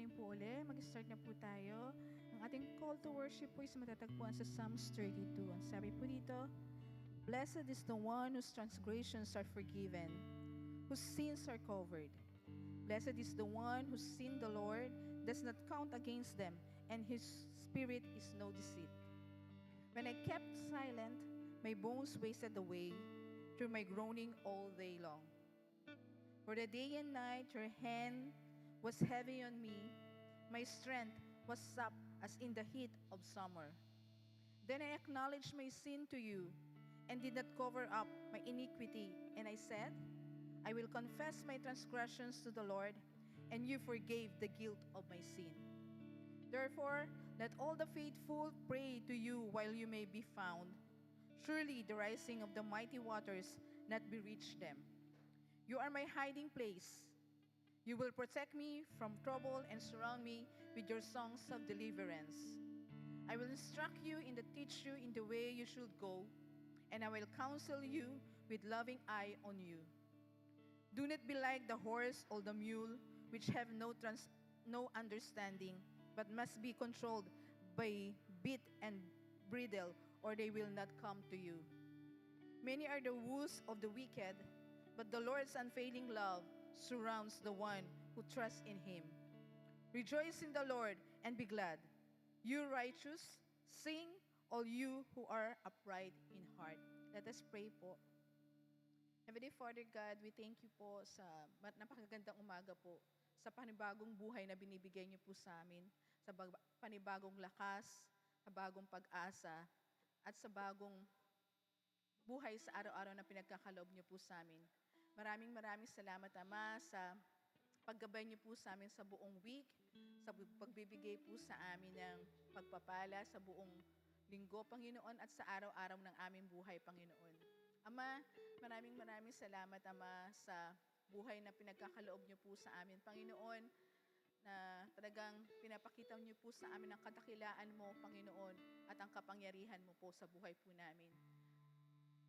morning po uli. Mag-start na po tayo. Ang ating call to worship po is matatagpuan sa Psalms 32. Ang sabi po dito, Blessed is the one whose transgressions are forgiven, whose sins are covered. Blessed is the one whose sin the Lord does not count against them, and his spirit is no deceit. When I kept silent, my bones wasted away through my groaning all day long. For the day and night your hand was heavy on me, my strength was sapped as in the heat of summer. Then I acknowledged my sin to you, and did not cover up my iniquity, and I said, I will confess my transgressions to the Lord, and you forgave the guilt of my sin. Therefore, let all the faithful pray to you while you may be found. Surely the rising of the mighty waters not be reached them. You are my hiding place. You will protect me from trouble and surround me with your songs of deliverance. I will instruct you and teach you in the way you should go, and I will counsel you with loving eye on you. Do not be like the horse or the mule, which have no understanding, but must be controlled by bit and bridle, or they will not come to you. Many are the woes of the wicked, but the Lord's unfailing love surrounds the one who trusts in Him. Rejoice in the Lord and be glad. You righteous, sing, all you who are upright in heart. Let us pray po. Heavenly Father God, we thank you po sa napakagandang umaga po, sa panibagong buhay na binibigay niyo po sa amin, sa panibagong lakas, sa bagong pag-asa, at sa bagong buhay sa araw-araw na pinagkakaloob niyo po sa amin. Maraming salamat, Ama, sa paggabay niyo po sa amin sa buong week, sa pagbibigay po sa amin ng pagpapala sa buong linggo, Panginoon, at sa araw-araw ng aming buhay, Panginoon. Ama, maraming salamat, Ama, sa buhay na pinagkakaloob niyo po sa amin, Panginoon, na talagang pinapakita niyo po sa amin ang kadakilaan mo, Panginoon, at ang kapangyarihan mo po sa buhay po namin.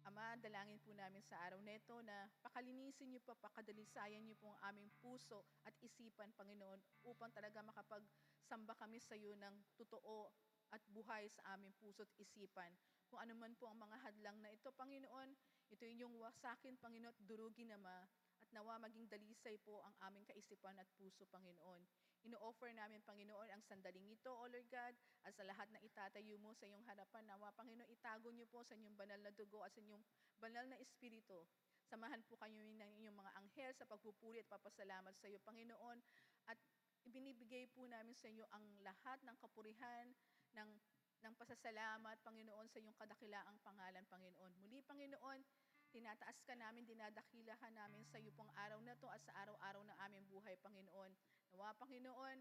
Ama, dalangin po namin sa araw na ito na pakalinisin niyo po, pakadalisayan niyo po ang aming puso at isipan, Panginoon, upang talaga makapagsamba kami sa iyo ng totoo at buhay sa aming puso at isipan. Kung ano man po ang mga hadlang na ito, Panginoon, ito inyong wasakin, Panginoon, at durugin, Ama, at nawa maging dalisay po ang aming kaisipan at puso, Panginoon. Ino-offer namin, Panginoon, ang sandaling ito, O Lord God, at sa lahat na itatayo mo sa iyong harapan, nawa, Panginoon, itago niyo po sa inyong banal na dugo at sa inyong banal na espiritu. Samahan po kayo ng inyong mga anghel sa pagpupuri at papasalamat sa iyo, Panginoon, at ibinibigay po namin sa iyo ang lahat ng kapurihan, ng pasasalamat, Panginoon, sa iyong kadakilaang pangalan, Panginoon. Muli, Panginoon, tinataas ka namin, dinadakilahan namin sa iyo pong araw na to at sa araw-araw ng aming buhay, Panginoon. Nawa, Panginoon,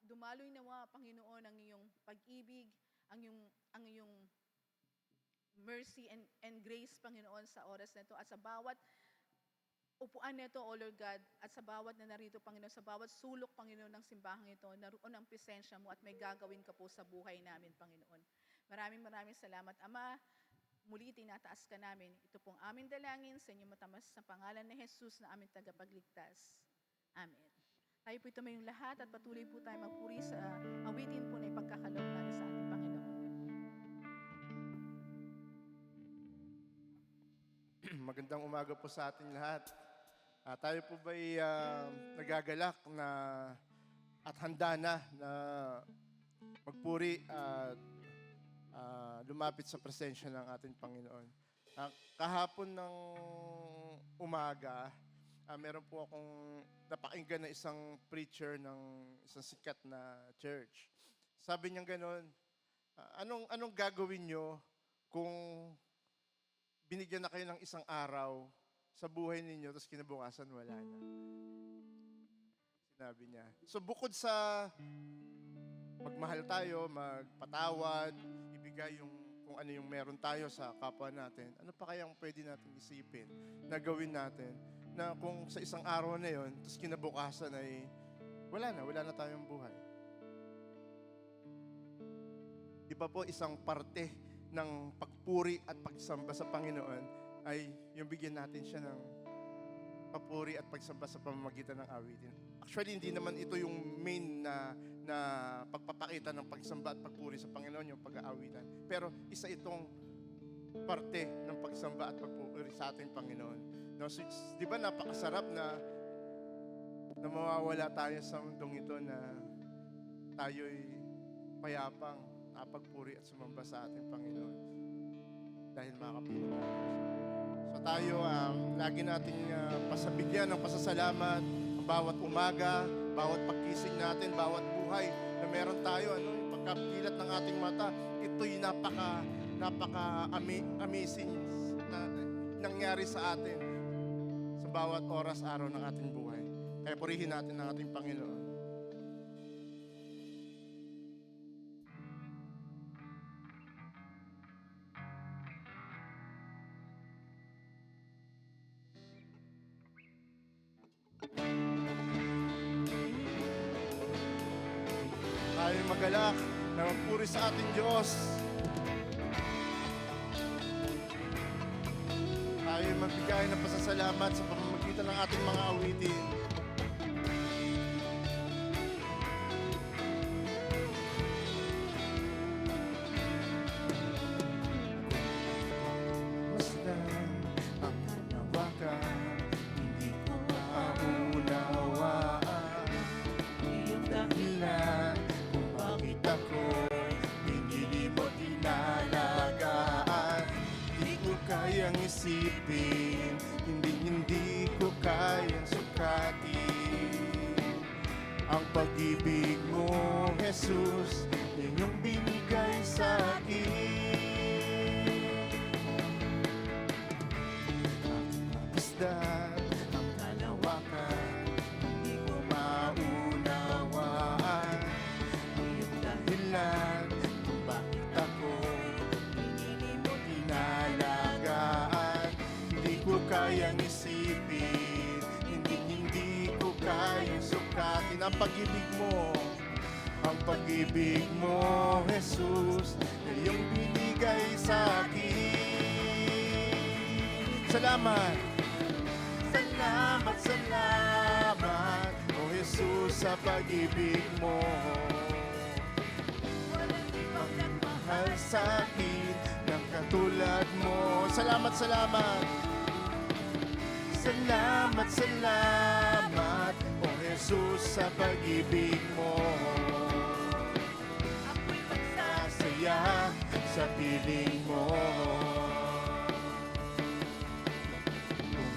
dumaloy nawa, Panginoon, ang iyong pag-ibig, ang iyong mercy and grace, Panginoon, sa oras na ito at sa bawat upuan nito, O Lord God, at sa bawat na narito, Panginoon, sa bawat sulok, Panginoon, ng simbahang ito, naroon ang presensya mo at may gagawin ka po sa buhay namin, Panginoon. Maraming salamat, Ama. Muli tinataas ka namin. Ito pong aming dalangin sa inyong matamas sa pangalan ni Jesus na aming tagapagligtas. Amen. Tayo po tumayong lahat at patuloy po tayo magpuri sa awitin po na ipagkakaloob natin sa ating Panginoon. Magandang umaga po sa ating lahat. Tayo po ba'y nagagalak na at handa na magpuri at lumapit sa presensya ng ating Panginoon. Kahapon ng umaga, meron po akong napakinggan na isang preacher ng isang sikat na church. Sabi niya gano'n, anong gagawin nyo kung binigyan na kayo ng isang araw sa buhay ninyo, tapos kinabukasan wala na? Sinabi niya. So bukod sa magmahal tayo, magpatawad, ibigay kung ano yung meron tayo sa kapwa natin, ano pa kayang pwede natin isipin na gawin natin na kung sa isang araw na yon, tapos kinabukasan ay wala na tayong buhay. Di ba po isang parte ng pagpuri at pagsamba sa Panginoon ay yung bigyan natin siya ng papuri at pagsamba sa pamamagitan ng awitin. Actually, hindi naman ito yung main na pagpapakita ng pagsamba at pagpuri sa Panginoon, yung pag-aawitan. Pero isa itong parte ng pagsamba at pagpuri sa ating Panginoon. No, so, di ba napakasarap na mawawala tayo sa mundong ito na tayo'y payapang napagpuri at sumamba sa ating Panginoon dahil makapiling natin siya. So tayo, lagi nating pasabigyan ng pasasalamat ang bawat umaga, bawat pagkising natin, bawat buhay na meron tayo, yung pagkapilat ng ating mata, ito'y amazing na nangyari sa atin sa bawat oras, araw ng ating buhay. Kaya purihin natin ang ating Panginoon. Tayo magalak na magpuri sa ating Diyos. Tayo magbigay ng pasasalamat sa pamamagitan ng ating mga awitin. Masdan ang kanawakan, hindi ko maunawaan iyong dahilan kung bakit ako pinili mo tinalagaan. Di ko kayang isipin, hindi ko kayang sukatin ang pag-ibig mo, Jesus, inyong binigay sa akin. Aking mamasdan ang kalawakan, hindi ko maunawaan iyong dahilan kung bakit ako pinili mo tinalagaan. Hindi ko kayang isipin, hindi ko kayang sukatin ang pag-ibig mo. Ang pag-ibig mo, Jesus, na iyong binigay sa akin. Salamat! Salamat, salamat, O Jesus, sa pag-ibig mo. Walang ibang nagmahal sa akin ng katulad mo. Salamat, salamat! Salamat, salamat, O Jesus, sa pag-ibig mo. Ako'y magsasaya sa piling mo. Kung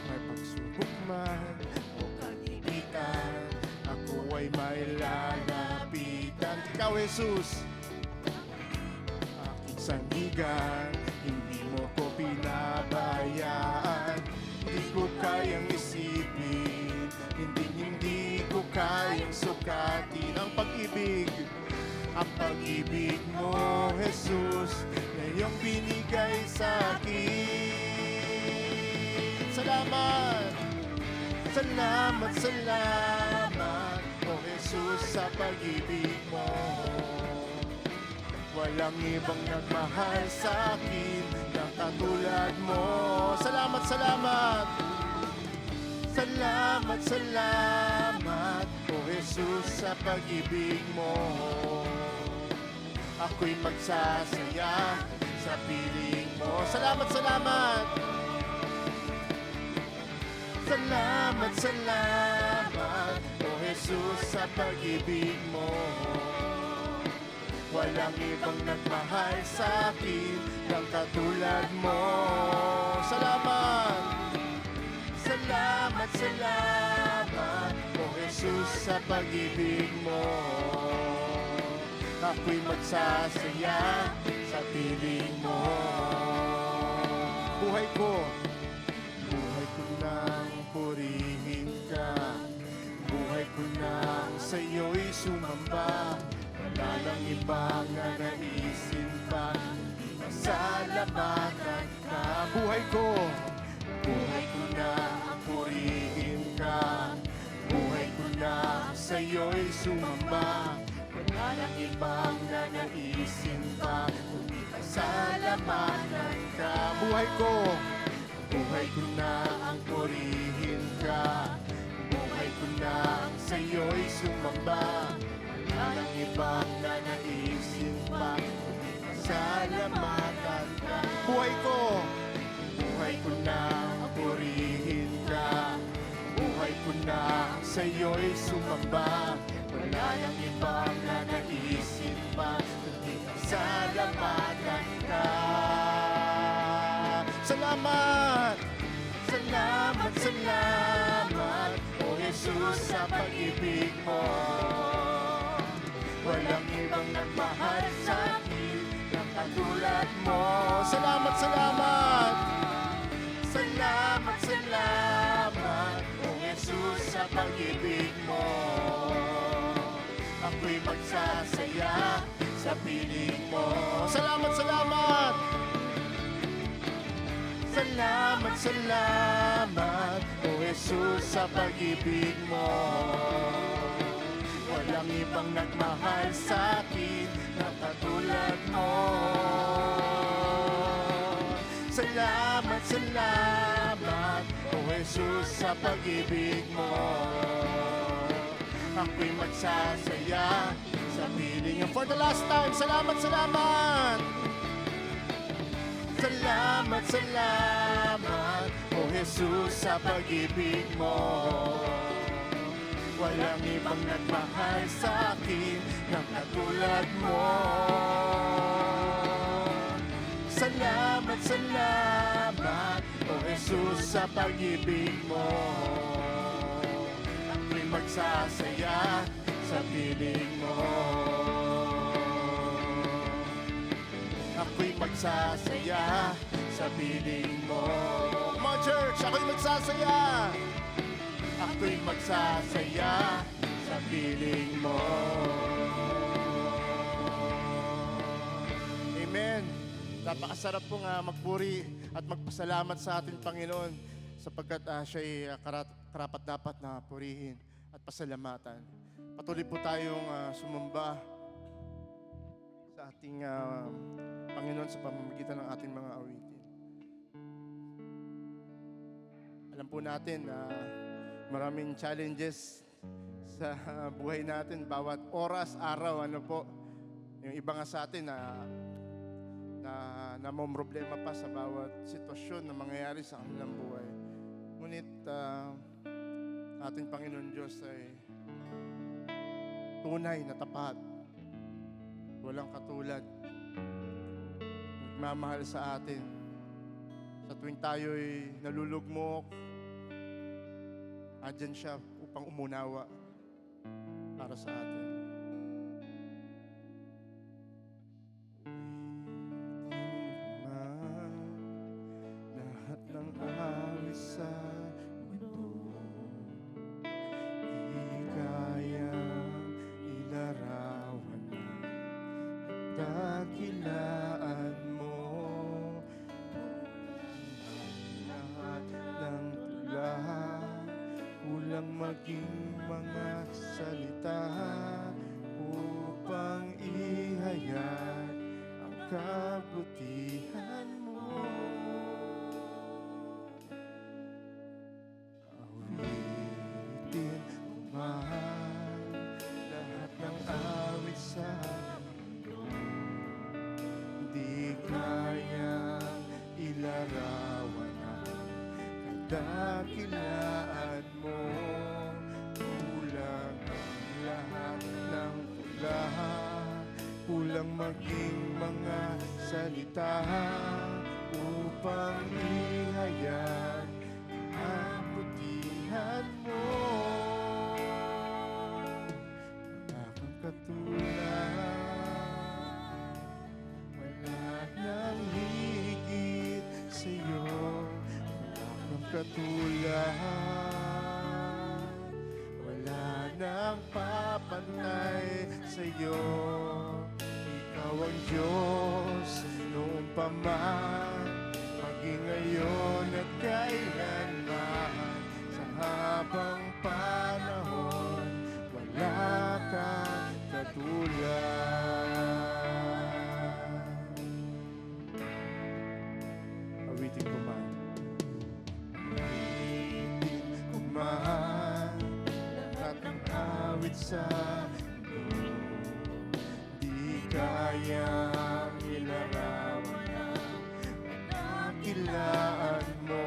may pagsubok man o kagipitan, ako ay may lalapitan. Ikaw, Jesus, aking sandigan, hindi mo ko pinabayaan. Hindi ko kayang isipin, hindi ko kayang sukatin ang pag-ibig mo, Jesus, na iyong binigay sa akin. Salamat! Salamat, salamat, O Jesus, sa pag-ibig mo. Walang ibang nagmahal sa akin ng katulad mo. Salamat, salamat! Salamat, salamat, O Jesus, sa pag-ibig mo. Ako'y magsasaya sa piling mo. Salamat, salamat! Salamat, salamat, O Jesus, sa pag-ibig mo. Walang ibang nagmahal sa akin ng katulad mo. Salamat! Salamat, salamat, O Jesus, sa pag-ibig mo. Ako'y magsasaya sa piling mo. Buhay ko nang purihin ka. Buhay ko nang sa'yo'y sumamba. Wala nang ibang nanaisin pa, salamatan ka. Buhay ko na ang purihin ka. Buhay ko na sa'yo'y sumamba. Wala nang ibang nanaisin pa, kundi pasalamatan ka. Buhay ko na ang purihin ka. Buhay ko na sa'yo'y sumamba. Wala nang ibang nanaisin pa, salamatan ka. Buhay ko na purihin ka. Buhay ko na sa'yo'y sumamba. Wala nang ibang nanaisin pa, kundi salamatan ka. Salamat! Salamat, salamat, O Jesus, sa pag-ibig mo. Walang ibang nagmahal sa akin na katulad mo. Salamat, salamat! Salamat, salamat, O Jesus, sa pag-ibig mo. Ako'y magsasaya sa piling mo. Salamat, salamat! Salamat, salamat, O Jesus, sa pag-ibig mo. Walang ibang nagmahal sa akin na katulad mo. Salamat, salamat, O Jesus, sa pag-ibig mo. Ako'y magsasaya sa piling mo. For the last time, salamat, salamat! Salamat, salamat, O Jesus, sa pag-ibig mo. Walang ibang nagmahal sa akin na katulad mo. Salamat, salamat, O Jesus, sa pag-ibig mo. Ako'y magsasaya sa piling mo. Ako'y magsasaya sa piling mo. Come on, church! Ako'y magsasaya! Ako'y magsasaya sa piling mo. Amen! Napakasarap po nga magpuri at magpasalamat sa ating Panginoon sapagkat siya'y karapat-dapat na purihin at pasalamatan. Patuloy po tayong sumamba sa ating Panginoon sa pamamagitan ng ating mga awitin. Alam po natin na maraming challenges sa buhay natin, bawat oras, araw, ano po. Yung iba nga sa atin na may problema pa sa bawat sitwasyon na mangyayari sa kanilang buhay. Ngunit ating Panginoon Diyos ay tunay na tapat. Walang katulad. Nagmamahal sa atin. Sa tuwing tayo'y nalulugmok, andyan siya upang umunawa para sa atin. Lahat ng awit sa mundo, di kayang ilarawan ng dakilaan mo. Lahat ng tula, kulang maging mga salita upang ihayag ang kabutihan mo. Awitin mo man lahat ng awit sa mundo, di kayang ilarawan ang kadakilaan mo. Kulang ang lahat ng tula, kulang maging mga salita upang ihayag ang kabutihan mo. Wala kang katulad, wala nang higit sa'yo. Wala kang katulad, wala nang papantay sa'yo. Ikaw ang Diyos noon pa man, maging ngayon at kailanman. Sa habang panahon, wala kang katulad. Awitin ko man. Awitin ko man lumapit sa iyo. Di kayang ilarawan ang kadakilaan mo.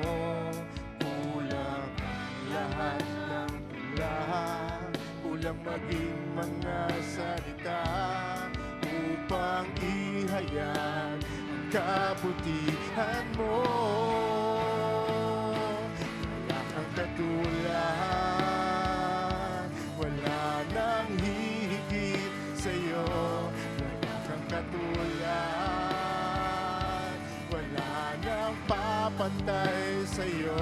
Kulang ang lahat ng tula, kulang maging mga salita upang ihayag ang kabutihan mo. Wala kang katulad, wala nang hihigit sa'yo. Wala kang katulad, wala nang papantay sa'yo.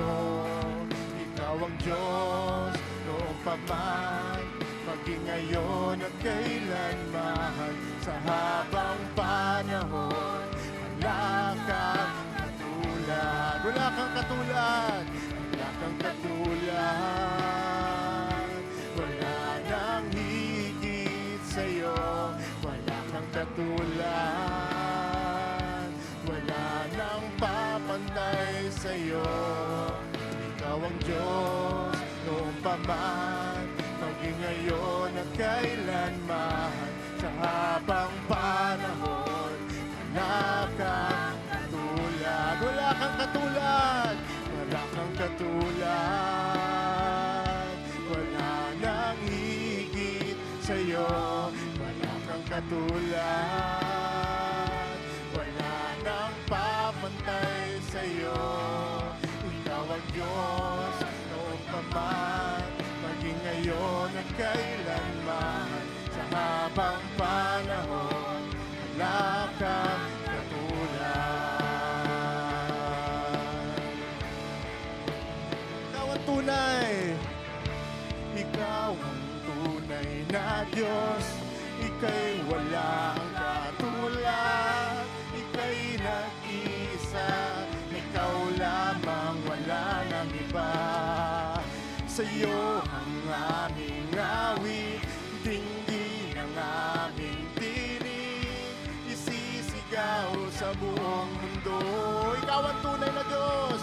Ikaw ang Diyos noong pa man, maging ngayon at kailanman. Sa habang panahon, wala kang katulad. Wala kang katulad, wala kang katulad. Wala nang higit sa'yo. Wala kang katulad, wala nang papantay sa'yo. Ikaw ang Diyos noong pa man, maging ngayon at kailanman. Sa habang panahon, wala kang katulad. Wala kang katulad, wala kang katulad. Wala nang higit sa'yo. Wala kang katulad, wala nang papantay sa'yo. Ikaw ang Diyos noong pa man, maging ngayon at kailanman. Sa habang panahon, wala kang katulad. Ikaw ang tunay, ikaw ang tunay na Diyos. Ika'y walang katulad, ika'y nag-iisa. Ikaw lamang, wala nang iba. Sa'yo ang aming awit, dinggin ang aming tinig, isisigaw sa buong mundo. Ikaw ang tunay na Diyos,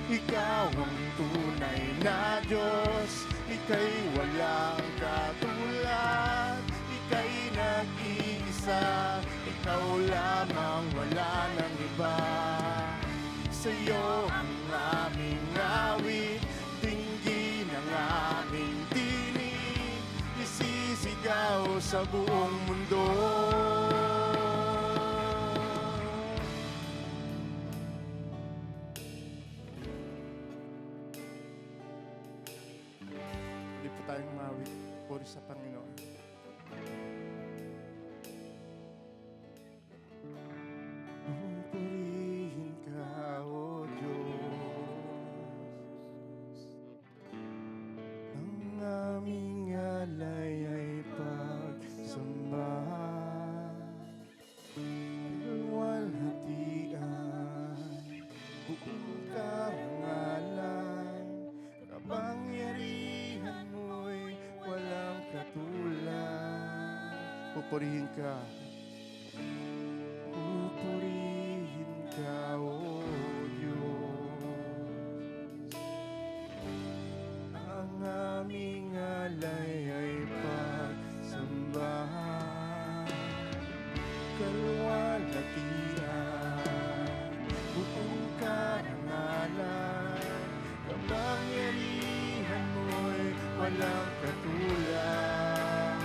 ikaw ang tunay na Diyos. Ika'y walang katulad, ika'y nag-iisa. Ikaw lamang, wala nang iba. Sa'yo ang aming awit, dinggin ang aming tinig, isisigaw sa buong mundo. Hindi po tayong mawit. Puri sa Panginoon. Purihin ka, O Diyos. Ang aming alay ay pagsamba. Luwalhatian, buong karangalan, kapangyarihan mo'y walang katulad. Pupurihin ka. Pupurihin ka, O Diyos. Ang aming alay ay pagsamba. Kaluwalhatian, buong karangalan, kapangyarihan mo'y walang katulad.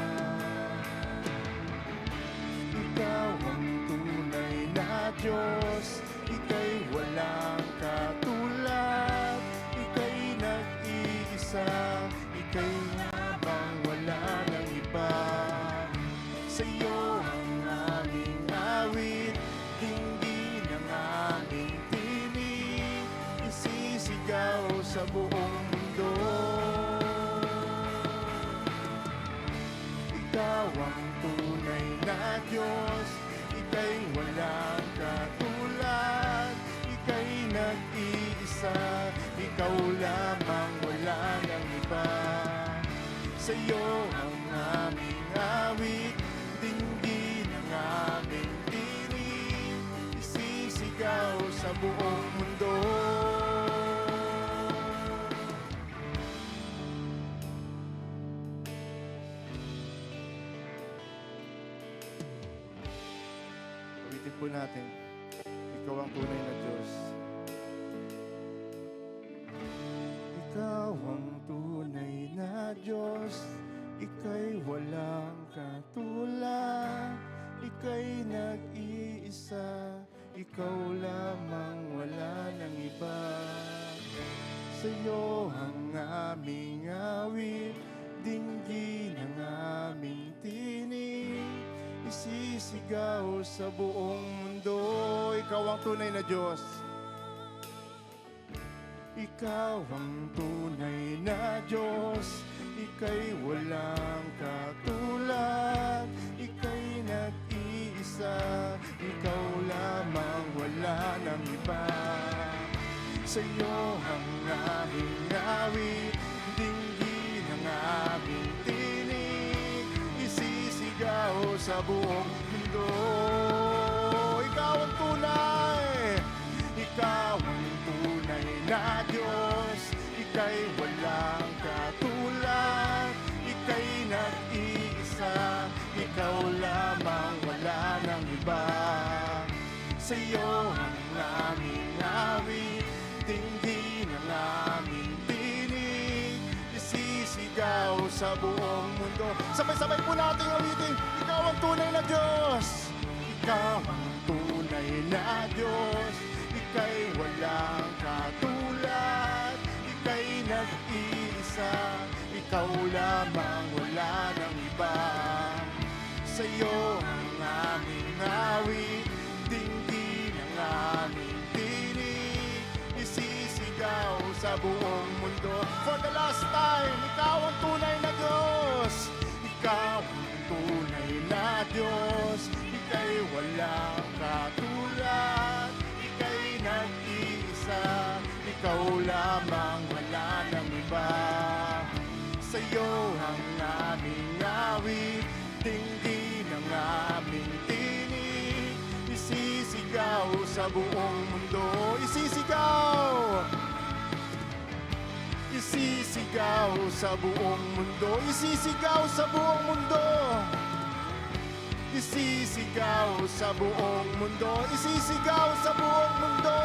Ikaw ang tunay na Diyos, ika'y walang katulad. Ika'y nag-iisa, ika'y lamang, wala nang iba. Sa'yo ang aming awit, dinggin ang aming tinig, isisigaw sa buong mundo. Ikaw ang tunay na Diyos, ika'y walang katulad. Ika'y nag-iisa, ikaw lamang, wala nang iba. Sa'yo ang aming awit, dinggin ang aming tinig, isisigaw sa buong mundo. po natin. Ikaw ang tunay na Diyos. Ikaw ang tunay na Diyos. Ika'y walang katulad. Ika'y nag-iisa. Ikaw lamang, wala nang iba. Sa'yo ang aming awit, dinggin ang aming tinig, isisigaw sa buong mundo. Ikaw ang tunay na Diyos. Ikaw ang tunay na Diyos. Ika'y walang katulad. Ika'y nag-iisa. Ikaw lamang, wala nang iba. Sa'yo ang aming awit, dinggin ang aming tinig, isisigaw sa buong mundo. Ikaw ang tunay, ikaw ang tunay na Diyos. Ika'y walang katulad, ika'y nag-iisa. Ikaw lamang, wala nang iba. Sa'yo ang aming awit, dinggin ang aming tinig, isisigaw sa buong mundo. Sabay-sabay po natin awitin. Ikaw ang tunay na Diyos. Ikaw ang tunay na Diyos. Ika'y walang katulad. Ika'y nag-iisa. Ikaw lamang, wala nang iba. Sa'yo ang aming awit, dinggin ang aming tinig, isisigaw sa buong mundo. For the last time, ikaw ang tunay na Diyos. Ikaw ang tunay na Diyos. Ika'y walang katulad. Ika'y nag-iisa. Ikaw lamang, wala nang iba. Sa'yo ang aming awit, dinggin ang aming tinig, isisigaw sa buong mundo. Isisigaw! Isisigaw sa buong mundo. Isisigaw sa buong mundo. Isisigaw sa buong mundo. Isisigaw sa buong mundo.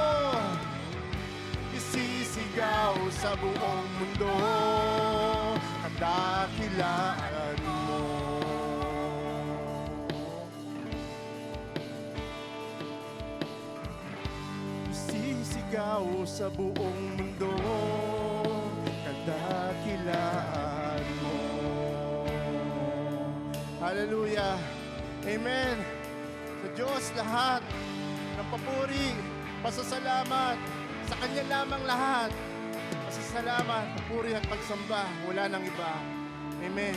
Isisigaw sa buong mundo. Kadakilaan mo. Isisigaw sa buong mundo, kadakilaan mo. Hallelujah. Amen. Sa Diyos lahat ng papuri, pasasalamat, sa Kanya lamang lahat. Pasasalamat, papuri at pagsamba, wala nang iba. Amen.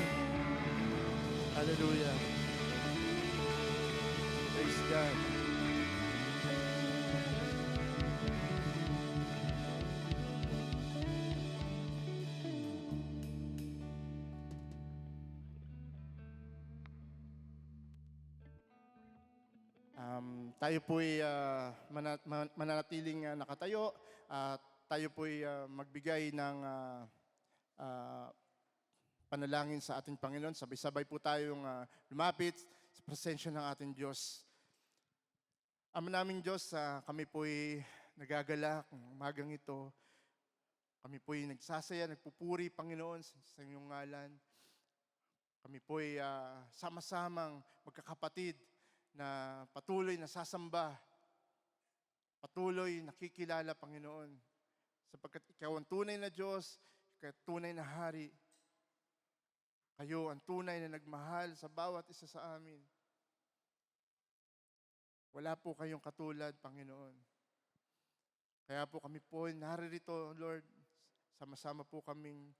Hallelujah. Praise God. Tayo po'y mananatiling nakatayo at tayo po'y magbigay ng panalangin sa ating Panginoon. Sabay-sabay po tayong lumapit sa presensya ng ating Diyos. Ama naming Diyos, kami po'y nagagalak ng umagang ito. Kami po'y nagsasaya, nagpupuri, Panginoon, sa inyong ngalan. Kami po'y sama-samang magkakapatid na patuloy na sasamba, patuloy nakikilala, Panginoon, sapagkat Ikaw ang tunay na Diyos, Ikaw ang tunay na Hari. Kayo ang tunay na nagmahal sa bawat isa sa amin. Wala po kayong katulad, Panginoon. Kaya po kami po naririto, Lord, sama-sama po kaming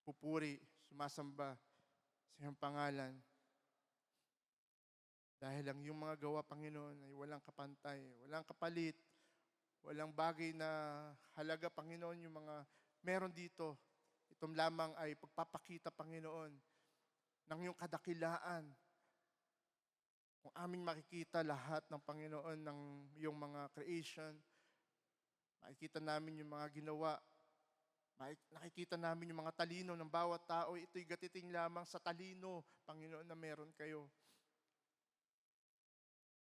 nagpupuri, sumasamba sa iyong pangalan. Dahil ang iyong mga gawa, Panginoon, ay walang kapantay, walang kapalit, walang bagay na halaga, Panginoon, yung mga meron dito. Ito lamang ay pagpapakita, Panginoon, ng iyong kadakilaan. Kung aming makikita lahat ng Panginoon, ng iyong mga creation, makikita namin yung mga ginawa, nakikita namin yung mga talino ng bawat tao. Ito'y gatiting lamang sa talino, Panginoon, na meron kayo.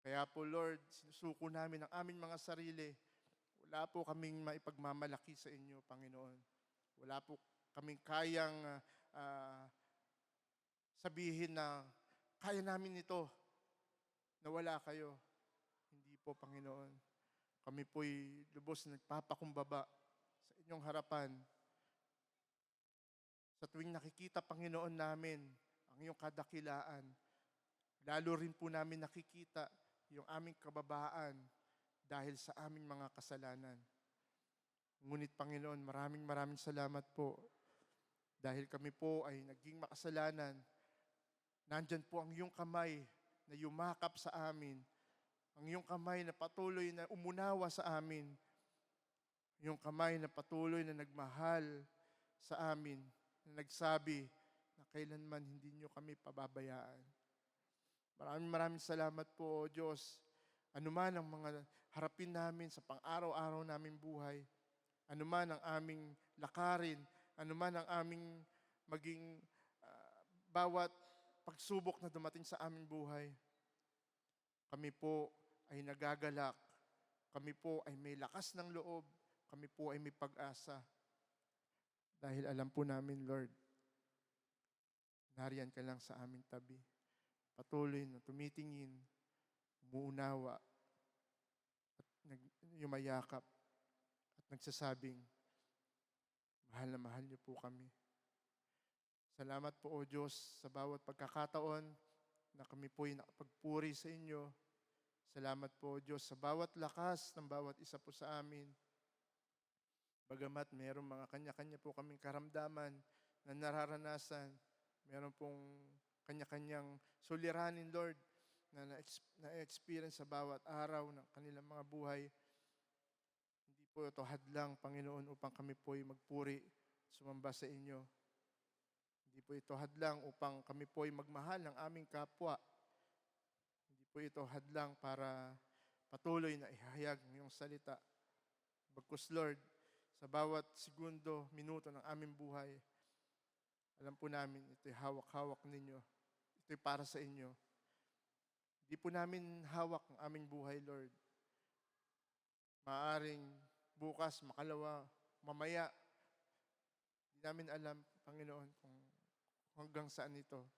Kaya po Lord, sinusuko namin ang aming mga sarili. Wala po kaming maipagmamalaki sa inyo, Panginoon. Wala po kaming kayang ah, sabihin na kaya namin ito na wala kayo. Hindi po, Panginoon. Kami po'y lubos na nagpapakumbaba sa inyong harapan. Sa tuwing nakikita, Panginoon namin, ang iyong kadakilaan, lalo rin po namin nakikita yung aming kababaan dahil sa aming mga kasalanan. Ngunit, Panginoon, maraming salamat po dahil kami po ay naging makasalanan. Nandyan po ang iyong kamay na yumakap sa amin. Ang iyong kamay na patuloy na umunawa sa amin. Yung kamay na patuloy na nagmahal sa amin, na nagsabi na kailanman hindi niyo kami pababayaan. Maraming salamat po, O Diyos. Anuman ang mga harapin namin sa pang-araw-araw naming buhay, anuman ang aming lakarin, anuman ang aming maging bawat pagsubok na dumating sa aming buhay, kami po ay nagagalak, kami po ay may lakas ng loob, kami po ay may pag-asa. Dahil alam po namin, Lord, nariyan ka lang sa aming tabi. Patuloy na tumitingin, umuunawa, at yumayakap, at nagsasabing, mahal na mahal niyo po kami. Salamat po, O Diyos, sa bawat pagkakataon na kami po'y nakapagpuri sa inyo. Salamat po, O Diyos, sa bawat lakas ng bawat isa po sa amin. Bagamat mayroong mga kanya-kanya po kaming karamdaman na nararanasan, mayroon pong kanya-kanyang suliranin, Lord, na na-experience sa bawat araw ng kanilang mga buhay. Hindi po ito hadlang, Panginoon, upang kami po'y magpuri, sumamba sa inyo. Hindi po ito hadlang upang kami po'y magmahal ng aming kapwa. Hindi po ito hadlang para patuloy na ihayag ng iyong salita. Bagkus, Lord, sa bawat segundo, minuto ng aming buhay, alam po namin, ito'y hawak-hawak ninyo. Ito'y para sa inyo. Hindi po namin hawak ang aming buhay, Lord. Maaring bukas, makalawa, mamaya, hindi namin alam, Panginoon, kung hanggang saan ito.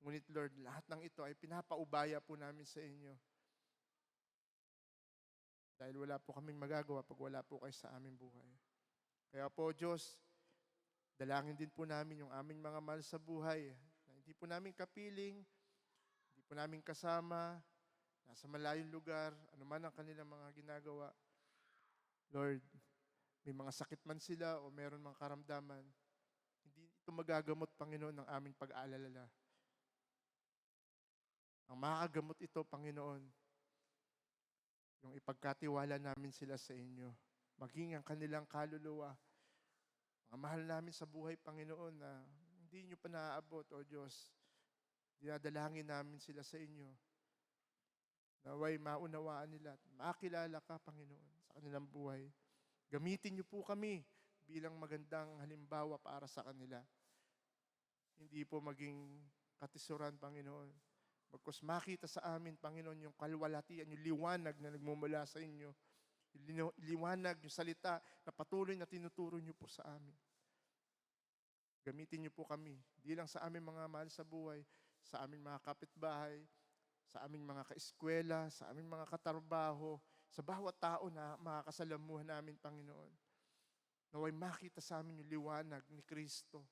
Ngunit, Lord, lahat ng ito ay pinapaubaya po namin sa inyo. Dahil wala po kaming magagawa pag wala po kayo sa aming buhay. Kaya po, Diyos, dalangin din po namin yung aming mga mahal sa buhay na hindi po namin kapiling, hindi po namin kasama, nasa malayong lugar, anuman ang kanilang mga ginagawa. Lord, may mga sakit man sila o meron mga karamdaman, hindi ito magagamot, Panginoon, ng aming pag-aalala. Ang makakagamot ito, Panginoon, yung ipagkatiwala namin sila sa inyo. Maging ang kanilang kaluluwa. Mga mahal namin sa buhay, Panginoon, na hindi nyo pa naaabot, O Diyos. Dinadalangin namin sila sa inyo. Naway maunawaan nila at makilala ka, Panginoon, sa kanilang buhay. Gamitin nyo po kami bilang magandang halimbawa para sa kanila. Hindi po maging katisuran, Panginoon. Bagkus makita sa amin, Panginoon, yung kalwalhatian, yung liwanag na nagmumula sa inyo. Yung liwanag, yung salita na patuloy na tinuturo nyo po sa amin. Gamitin nyo po kami, di lang sa aming mga mahal sa buhay, sa aming mga kapitbahay, sa aming mga kaeskwela, sa aming mga katrabaho, sa bawat tao na makakasalamuhan namin, Panginoon. Naway makita sa amin yung liwanag ni Kristo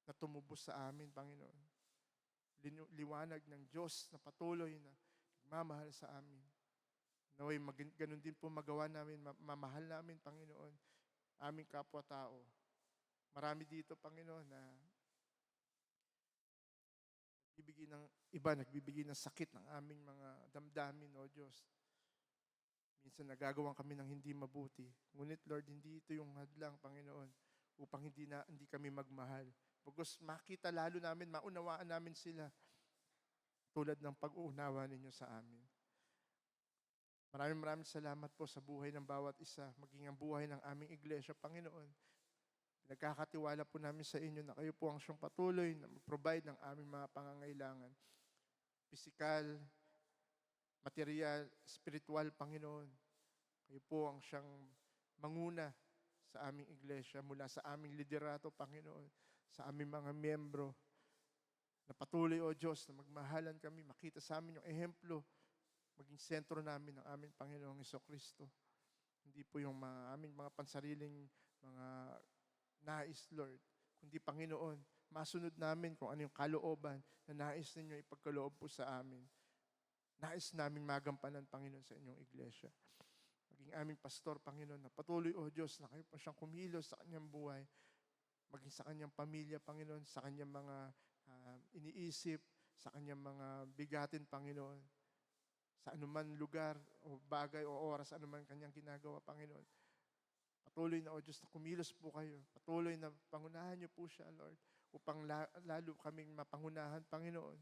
na tumubos sa amin, Panginoon. Liwanag ng Diyos na patuloy na mamahal sa amin. Naway ganun din po magawa namin, mamahal namin, Panginoon, aming kapwa-tao. Marami dito, Panginoon, na nagbibigay ng sakit ng aming mga damdamin, O Diyos. Minsan nagagawan kami ng hindi mabuti. Ngunit, Lord, hindi ito yung hadlang, Panginoon, upang hindi kami magmahal. Bagkus makita lalo namin, maunawaan namin sila tulad ng pag-uunawa ninyo sa amin. Maraming salamat po sa buhay ng bawat isa, maging ang buhay ng aming iglesia, Panginoon. Nagkakatiwala po namin sa inyo na kayo po ang siyang patuloy na mag-provide ng aming mga pangangailangan. Pisikal, material, spiritual, Panginoon. Kayo po ang siyang manguna sa aming iglesia, mula sa aming liderato, Panginoon, sa aming mga miyembro, na patuloy, O Diyos, na magmahalan kami, makita sa amin yung ehemplo, maging sentro namin ng aming Panginoong Hesukristo. Hindi po yung aming mga pansariling mga nais, Lord, kundi Panginoon, masunod namin kung ano yung kalooban na nais ninyo ipagkaloob po sa amin. Nais namin magampanan, Panginoon, sa inyong iglesia. Maging aming pastor, Panginoon, na patuloy, O Diyos, na kayo po siyang kumilos sa kanyang buhay, maging sa kanyang pamilya, Panginoon, sa kanyang mga iniisip, sa kanyang mga bigatin, Panginoon, sa anuman lugar o bagay o oras, anuman kanyang ginagawa, Panginoon. Patuloy na, O Diyos, na kumilos po kayo. Patuloy na pangunahan niyo po siya, Lord, upang lalo kaming mapangunahan, Panginoon.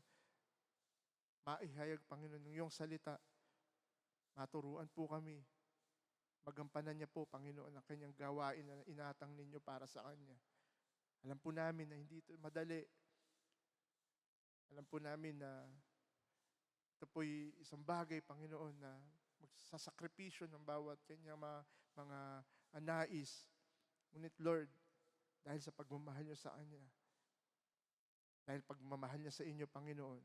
Maihayag, Panginoon, ng iyong salita. Maturuan po kami. Magampanan niya po, Panginoon, ang kanyang gawain na inatang ninyo para sa kanya. Alam po namin na hindi ito madali. Alam po namin na ito po'y isang bagay, Panginoon, na magsasakripisyo ng bawat kanyang mga nais. Ngunit, Lord, dahil sa pagmamahal niyo sa Kanya, dahil pagmamahal niya sa inyo, Panginoon,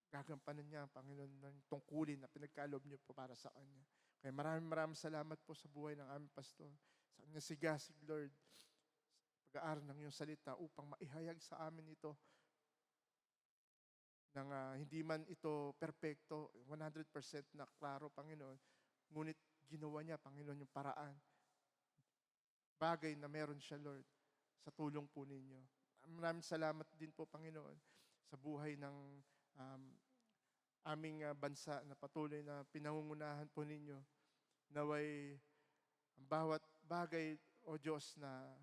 gagampanan niya, Panginoon, ng tungkulin na pinagkaloob niyo po para sa Kanya. Kaya maraming salamat po sa buhay ng aming pastor. Sa kanya sigasig, Lord, pag-aaral ng iyong salita upang maihayag sa amin ito nang hindi man ito perfecto, 100% na klaro, Panginoon, ngunit ginawa niya, Panginoon, yung paraan. Bagay na meron siya, Lord, sa tulong po ninyo. Maraming salamat din po, Panginoon, sa buhay ng aming bansa na patuloy na pinangungunahan po ninyo. Naway ang bawat bagay, O Diyos, na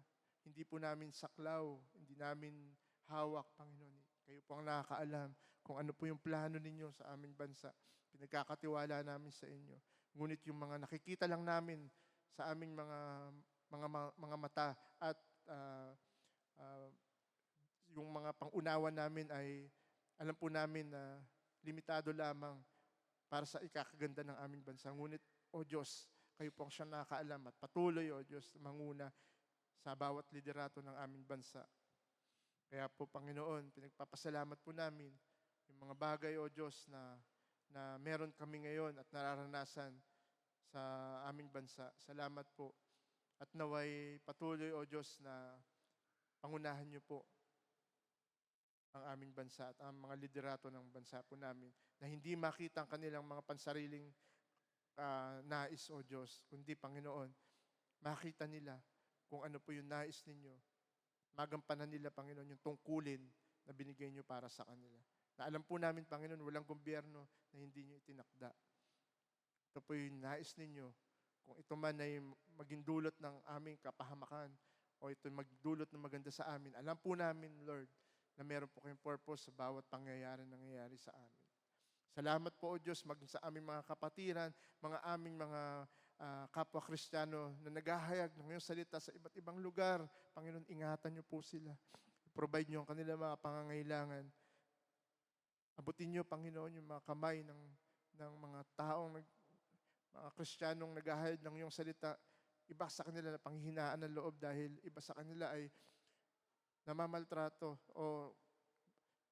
hindi po namin saklaw, hindi namin hawak, Panginoon. Kayo po ang nakakaalam kung ano po yung plano ninyo sa aming bansa. Pinagkakatiwala namin sa inyo. Ngunit yung mga nakikita lang namin sa aming mga mata at yung mga pangunawa namin ay alam po namin na limitado lamang para sa ikakaganda ng aming bansa. Ngunit, O Diyos, kayo po ang siyang nakakaalam at patuloy, O Diyos, manguna sa bawat liderato ng aming bansa. Kaya po, Panginoon, pinagpapasalamat po namin yung mga bagay, O Diyos, na meron kami ngayon at nararanasan sa aming bansa. Salamat po. At naway patuloy, O Diyos, na pangunahan niyo po ang aming bansa at ang mga liderato ng bansa po namin na hindi makita ang kanilang mga pansariling nais, O Diyos, kundi, Panginoon, makita nila kung ano po yung nais ninyo. Magampanan nila, Panginoon, yung tungkulin na binigay niyo para sa kanila. Na alam po namin, Panginoon, walang gobyerno na hindi niyo itinakda. Ito po yung nais ninyo. Kung ito man ay maging dulot ng aming kapahamakan o ito magdulot ng maganda sa amin, alam po namin, Lord, na meron po kayong purpose sa bawat pangyayari na nangyayari sa amin. Salamat po, O Diyos, maging sa aming mga kapatiran, mga aming mga kapwa Kristiyano na naghahayag ng iyong salita sa iba't ibang lugar. Panginoon, ingatan niyo po sila. I-provide niyo ang kanilang mga pangangailangan. Abutin niyo, Panginoon, yung mga kamay ng mga taong, mga Kristiyanong naghahayag ng iyong salita. Iba sa kanila na panghihinaan ng loob dahil iba sa kanila ay namamaltrato o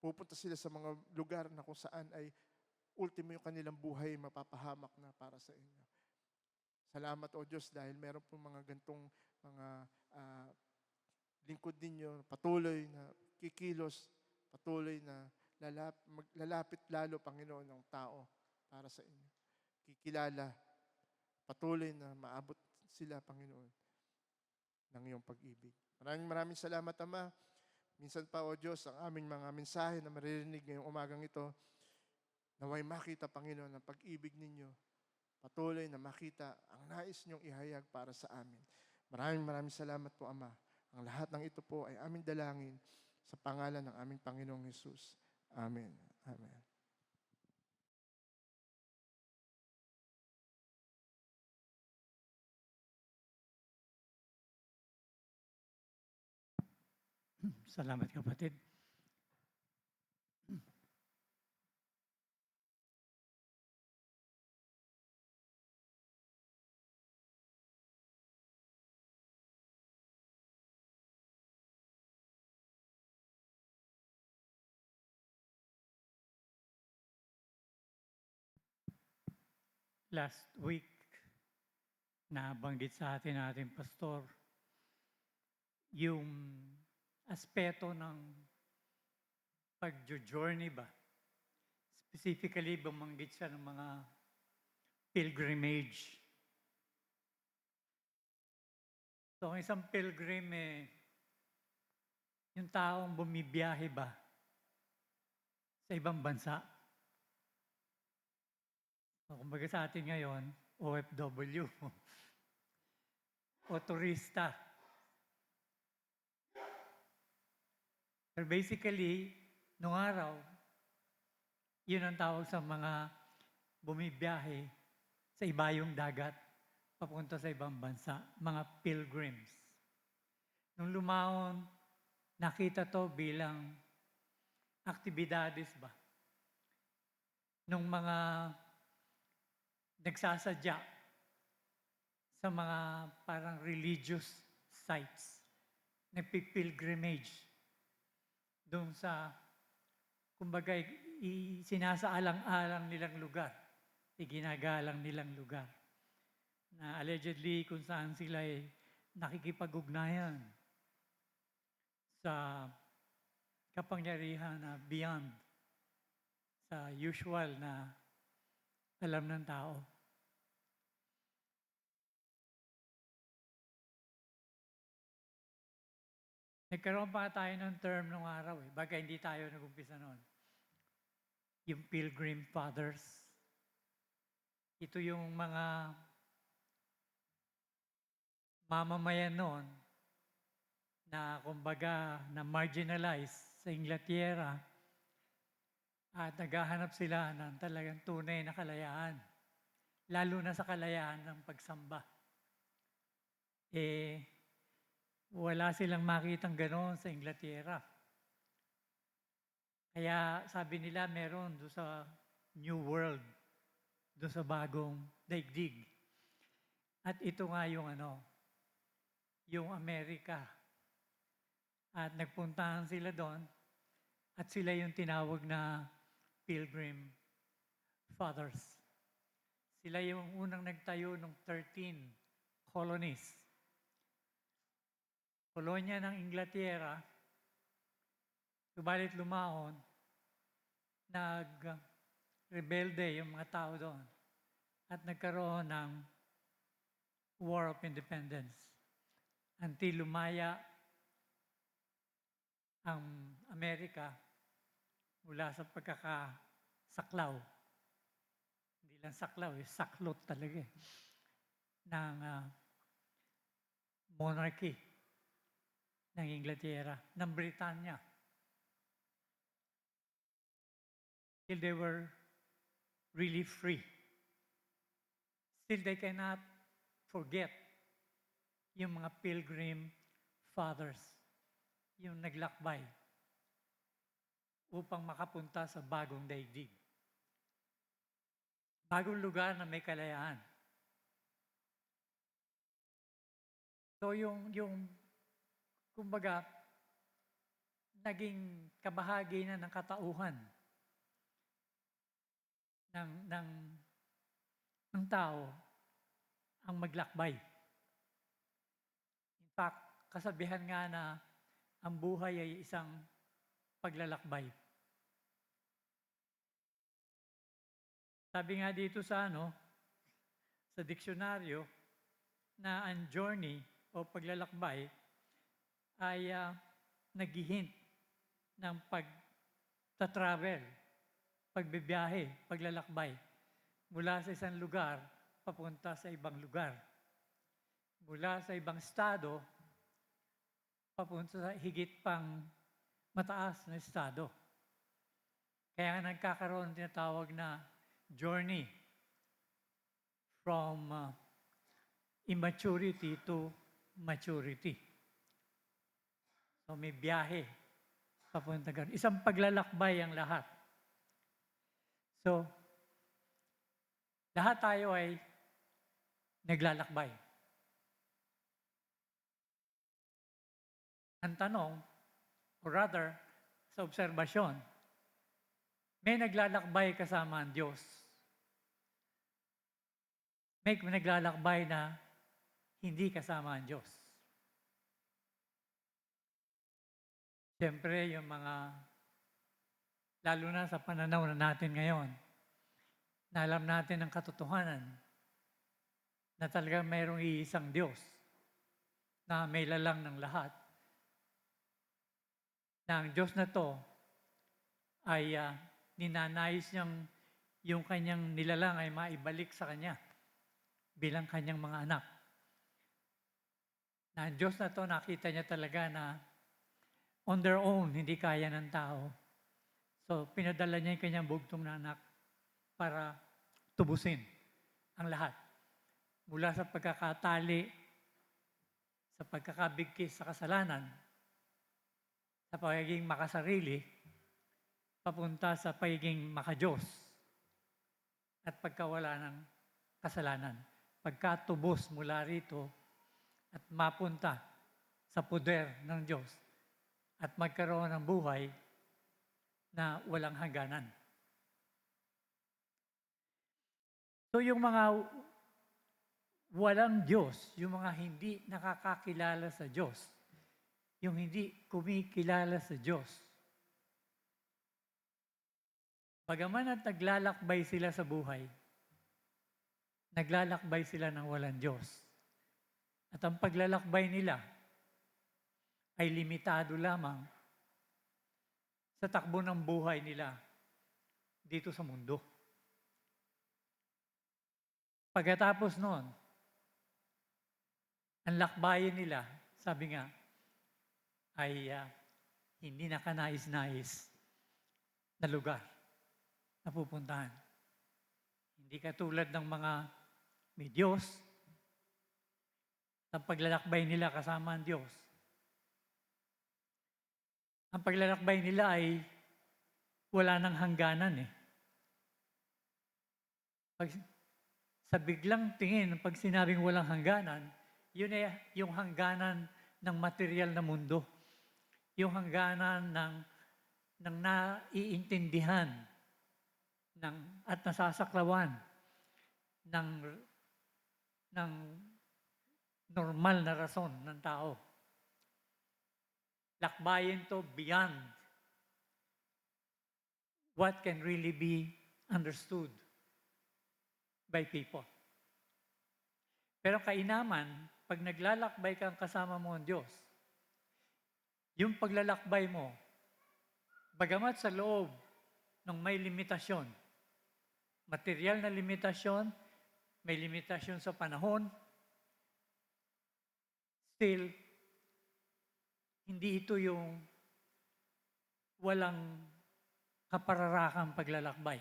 pupunta sila sa mga lugar na kung saan ay ultimo yung kanilang buhay mapapahamak na para sa inyo. Salamat, O Diyos, dahil meron pong mga gantong mga lingkod ninyo, patuloy na kikilos, patuloy na lalapit lalo, Panginoon, ng tao para sa inyo. Kikilala, patuloy na maabot sila, Panginoon, ng iyong pag-ibig. Maraming salamat, Ama. Minsan pa, O Diyos, ang aming mga mensahe na maririnig ngayong umagang ito, naway makita, Panginoon, ang pag-ibig ninyo. Patuloy na makita ang nais niyong ihayag para sa amin. Maraming salamat po, Ama. Ang lahat ng ito po ay aming dalangin sa pangalan ng aming Panginoong Hesus. Amen. Amen. Salamat, kapatid. last week na banggit sa atin ating pastor, yung aspeto ng pag-journey ba? Specifically, bumanggit siya ng mga pilgrimage. So, ang isang pilgrim, yung taong bumibiyahe ba sa ibang bansa. So, kumbaga sa atin ngayon, OFW o turista. Pero basically, nung araw, yun ang tawag sa mga bumibiyahe sa ibayong dagat papunta sa ibang bansa, mga pilgrims. Nung lumaon, nakita to bilang aktibidades ba? Nung mga nagsasadya sa mga parang religious sites, nagpipilgrimage doon sa, kumbaga, sinasaalang-alang nilang lugar, iginagalang nilang lugar, na allegedly kung saan sila nakikipag-ugnayan sa kapangyarihan na beyond sa usual na alam ng tao. Nagkaroon pa tayo ng term nung araw baga hindi tayo nag-umpisa noon. Yung Pilgrim Fathers. Ito yung mga mamamayan noon na kumbaga na marginalized sa Inglaterra at naghahanap sila ng talagang tunay na kalayaan. Lalo na sa kalayaan ng pagsamba. Wala silang makitang gano'n sa Inglaterra. Kaya sabi nila meron doon sa New World, doon sa bagong daigdig. At ito nga yung Amerika. At nagpuntahan sila doon at sila yung tinawag na Pilgrim Fathers. Sila yung unang nagtayo ng 13 colonies. Kolonya ng Inglaterra, subalit lumaon, nag-rebelde yung mga tao doon at nagkaroon ng War of Independence until lumaya ang Amerika mula sa pagkakasaklaw. Hindi lang saklaw, saklot talaga ng monarchy ng Inglaterra, ng Britanya. Till they were really free. Still they cannot forget yung mga Pilgrim Fathers, yung naglakbay upang makapunta sa bagong daigdig. Bagong lugar na may kalayaan. So yung kumbaga, naging kabahagi na ng katauhan ng tao ang maglakbay. In fact, kasabihan nga na ang buhay ay isang paglalakbay. Sabi nga dito sa diksyonaryo na ang journey o paglalakbay ay naghihint ng pag-travel, pagbibiyahe, paglalakbay mula sa isang lugar papunta sa ibang lugar. Mula sa ibang estado papunta sa higit pang mataas na estado. Kaya nagkakaroon tinatawag na journey from immaturity to maturity. So may biyahe papunta ganun. Isang paglalakbay ang lahat. So, lahat tayo ay naglalakbay. Ang tanong, or rather, sa obserbasyon, may naglalakbay kasama ang Diyos. may naglalakbay na hindi kasama ang Diyos. Siyempre, yung mga, lalo na sa pananaw na natin ngayon, na alam natin ang katotohanan na talagang mayroong iisang Diyos na may lalang ng lahat. Na ang Diyos na to ay ninanais niyang yung kanyang nilalang ay maibalik sa Kanya bilang Kanyang mga anak. Na ang Diyos na to, nakita niya talaga na on their own, hindi kaya ng tao. So, pinadala niya yung Kanyang bugtong na anak para tubusin ang lahat. Mula sa pagkakatali, sa pagkakabigkis sa kasalanan, sa pagiging makasarili, papunta sa pagiging makadiyos at pagkawala ng kasalanan. Pagkatubos mula rito at mapunta sa poder ng Diyos at magkaroon ng buhay na walang hangganan. So yung mga walang Diyos, yung mga hindi nakakakilala sa Diyos, yung hindi kumikilala sa Diyos, bagaman at naglalakbay sila sa buhay, naglalakbay sila ng walang Diyos. At ang paglalakbay nila ay limitado lamang sa takbo ng buhay nila dito sa mundo. Pagkatapos noon, ang lakbayin nila, sabi nga, ay hindi na kanais-nais na lugar na pupuntahan. Hindi katulad ng mga may Diyos, ang paglalakbay nila kasama ang Diyos. Ang paglalakbay nila ay wala nang hangganan eh. Sa biglang tingin, pag sinabing walang hangganan, yun ay yung hangganan ng material na mundo. Yung hangganan ng naiintindihan at nasasaklawan ng normal na rason ng tao. Lakbayin to beyond what can really be understood by people. Pero kainaman, pag naglalakbay kang kasama mo ang Diyos, yung paglalakbay mo, bagamat sa loob ng may limitasyon, material na limitasyon, may limitasyon sa panahon, still, hindi ito yung walang kapararakang paglalakbay.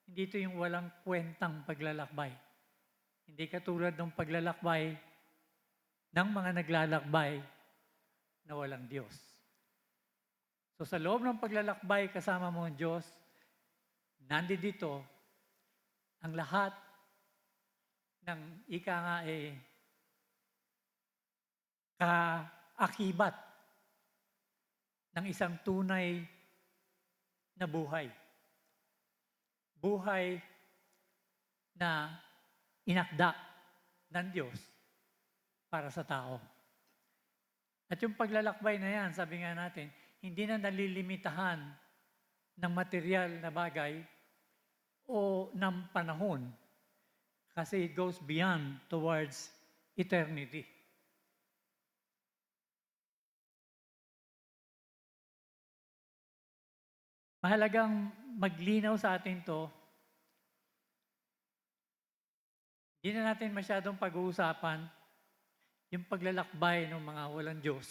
Hindi ito yung walang kwentang paglalakbay. Hindi katulad ng paglalakbay ng mga naglalakbay na walang Diyos. So sa loob ng paglalakbay kasama mo ang Diyos, nandito ang lahat ng ika nga kaakibat ng isang tunay na buhay. Buhay na inakda ng Diyos para sa tao. At yung paglalakbay na yan, sabi nga natin, hindi na nalilimitahan ng material na bagay o ng panahon kasi it goes beyond towards eternity. Mahalagang maglinaw sa atin to. Hindi na natin masyadong pag-uusapan yung paglalakbay ng mga walang Diyos.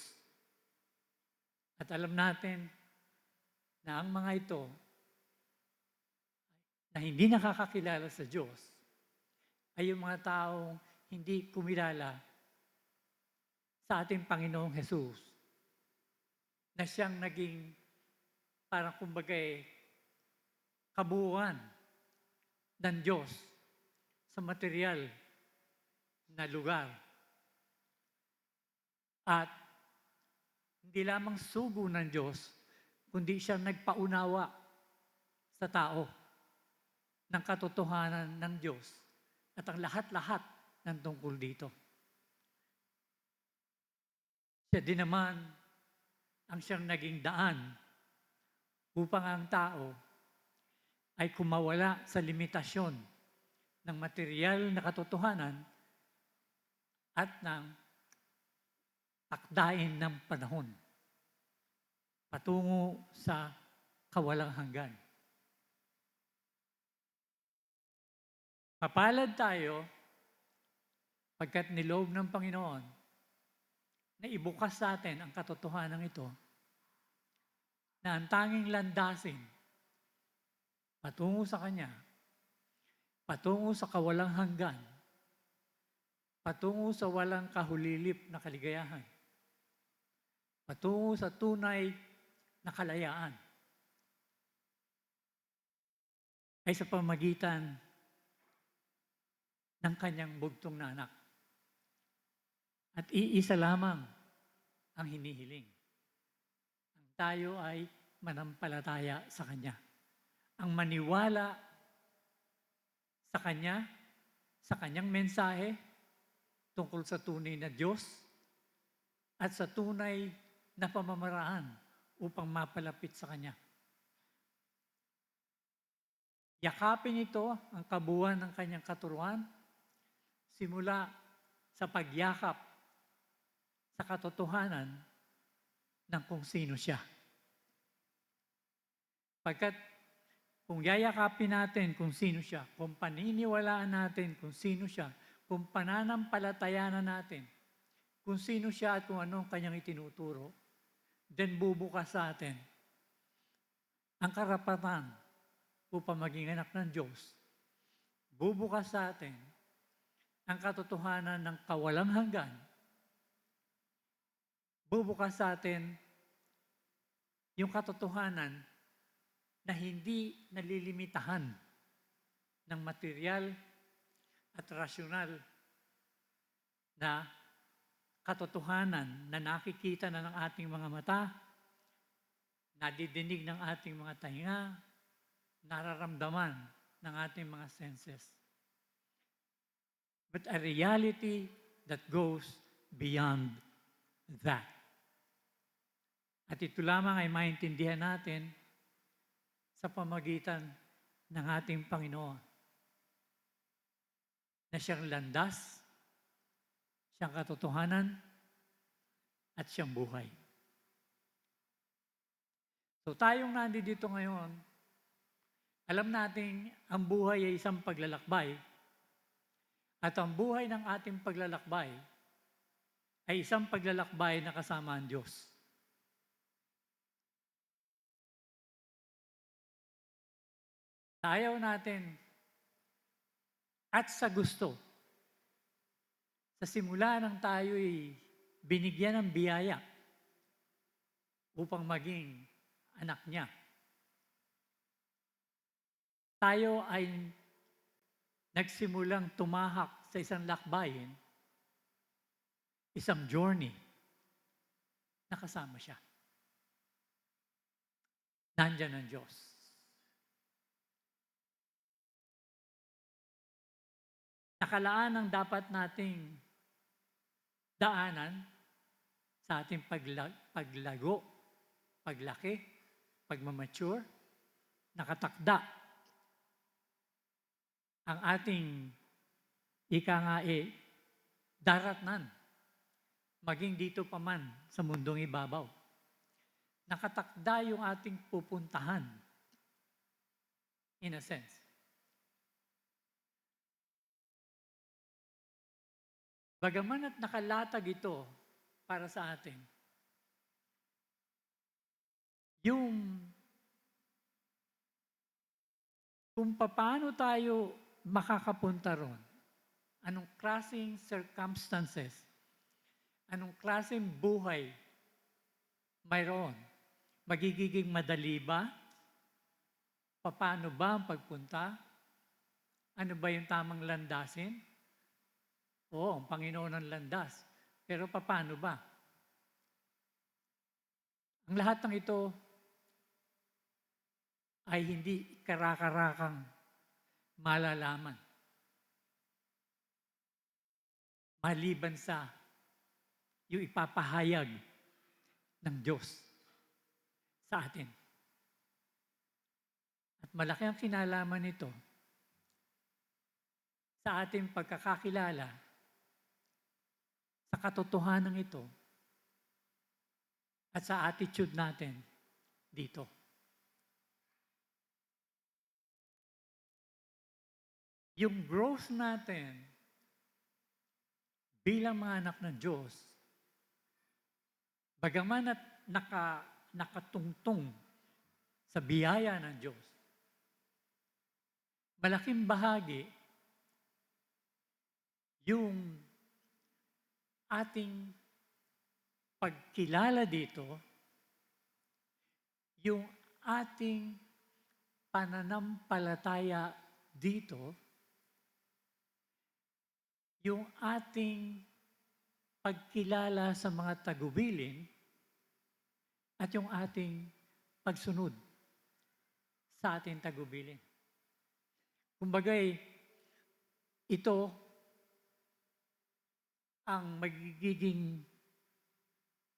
At alam natin na ang mga ito na hindi nakakakilala sa Diyos ay yung mga taong hindi kumilala sa ating Panginoong Jesus na siyang naging parang kumbaga kabuuan ng Diyos sa material na lugar. At hindi lamang sugo ng Diyos, kundi siya nagpaunawa sa tao ng katotohanan ng Diyos at ang lahat-lahat ng tungkol dito. Siya din naman ang siyang naging daan upang ang tao ay kumawala sa limitasyon ng material na katotohanan at ng akdain ng panahon patungo sa kawalang hanggan. Mapalad tayo pagkat niloob ng Panginoon na ibukas sa atin ang katotohanan ito na ang tanging landasin patungo sa Kanya, patungo sa kawalang hanggan, patungo sa walang kahulilip na kaligayahan, patungo sa tunay na kalayaan, ay sa pamagitan ng Kanyang bugtong na anak. At iisa lamang ang hinihiling. Ang tayo ay manampalataya sa Kanya. Ang maniwala sa Kanya, sa Kanyang mensahe tungkol sa tunay na Diyos at sa tunay na pamamaraan upang mapalapit sa Kanya. Yakapin ito ang kabuuan ng Kanyang katuruan simula sa pagyakap sa katotohanan ng kung sino siya. Pagkat kung yayakapin natin kung sino siya, kung paniniwalaan natin kung sino siya, kung pananampalatayanan natin kung sino siya at kung anong kanyang itinuturo, then bubukas sa atin ang karapatan upang maging anak ng Diyos. Bubukas sa atin ang katotohanan ng kawalang hanggan. Bubukas sa atin yung katotohanan na hindi nalilimitahan ng material at rasyonal na katotohanan na nakikita na ng ating mga mata, nadidinig ng ating mga tainga, nararamdaman ng ating mga senses. But a reality that goes beyond that. At ito lamang ay maintindihan natin sa pamagitan ng ating Panginoon na siyang landas, siyang katotohanan, at siyang buhay. So tayong nandito ngayon, alam nating ang buhay ay isang paglalakbay at ang buhay ng ating paglalakbay ay isang paglalakbay na kasama ang Diyos. Sa ayaw natin at sa gusto, sa simula nang tayo'y binigyan ng biyaya upang maging anak niya, tayo ay nagsimulang tumahak sa isang lakbayin, isang journey na kasama siya. Nandyan ang Diyos. Nakalaan ang dapat nating daanan sa ating paglago, paglaki, pagmamature, nakatakda ang ating daratnan, maging dito pa man sa mundong ibabaw. Nakatakda yung ating pupuntahan, in a sense. Bagaman at nakalatag ito para sa atin, yung kung paano tayo makakapunta ron, anong klaseng circumstances, anong klaseng buhay mayroon, magiging madali ba? Paano ba ang pagpunta? Ano ba yung tamang landasin? Oo, ang Panginoon ang landas. Pero paano ba? Ang lahat ng ito ay hindi karakarakang malalaman. maliban sa yung ipapahayag ng Diyos sa atin. At malaki ang kinalaman nito sa ating pagkakakilala sa katotohanan ito at sa attitude natin dito. Yung growth natin bilang mga anak ng Diyos, bagaman at nakatungtong sa biyaya ng Diyos, malaking bahagi yung ating pagkilala dito, yung ating pananampalataya dito, yung ating pagkilala sa mga tagubilin, at yung ating pagsunod sa ating tagubilin. Kumbagay, ito ang magiging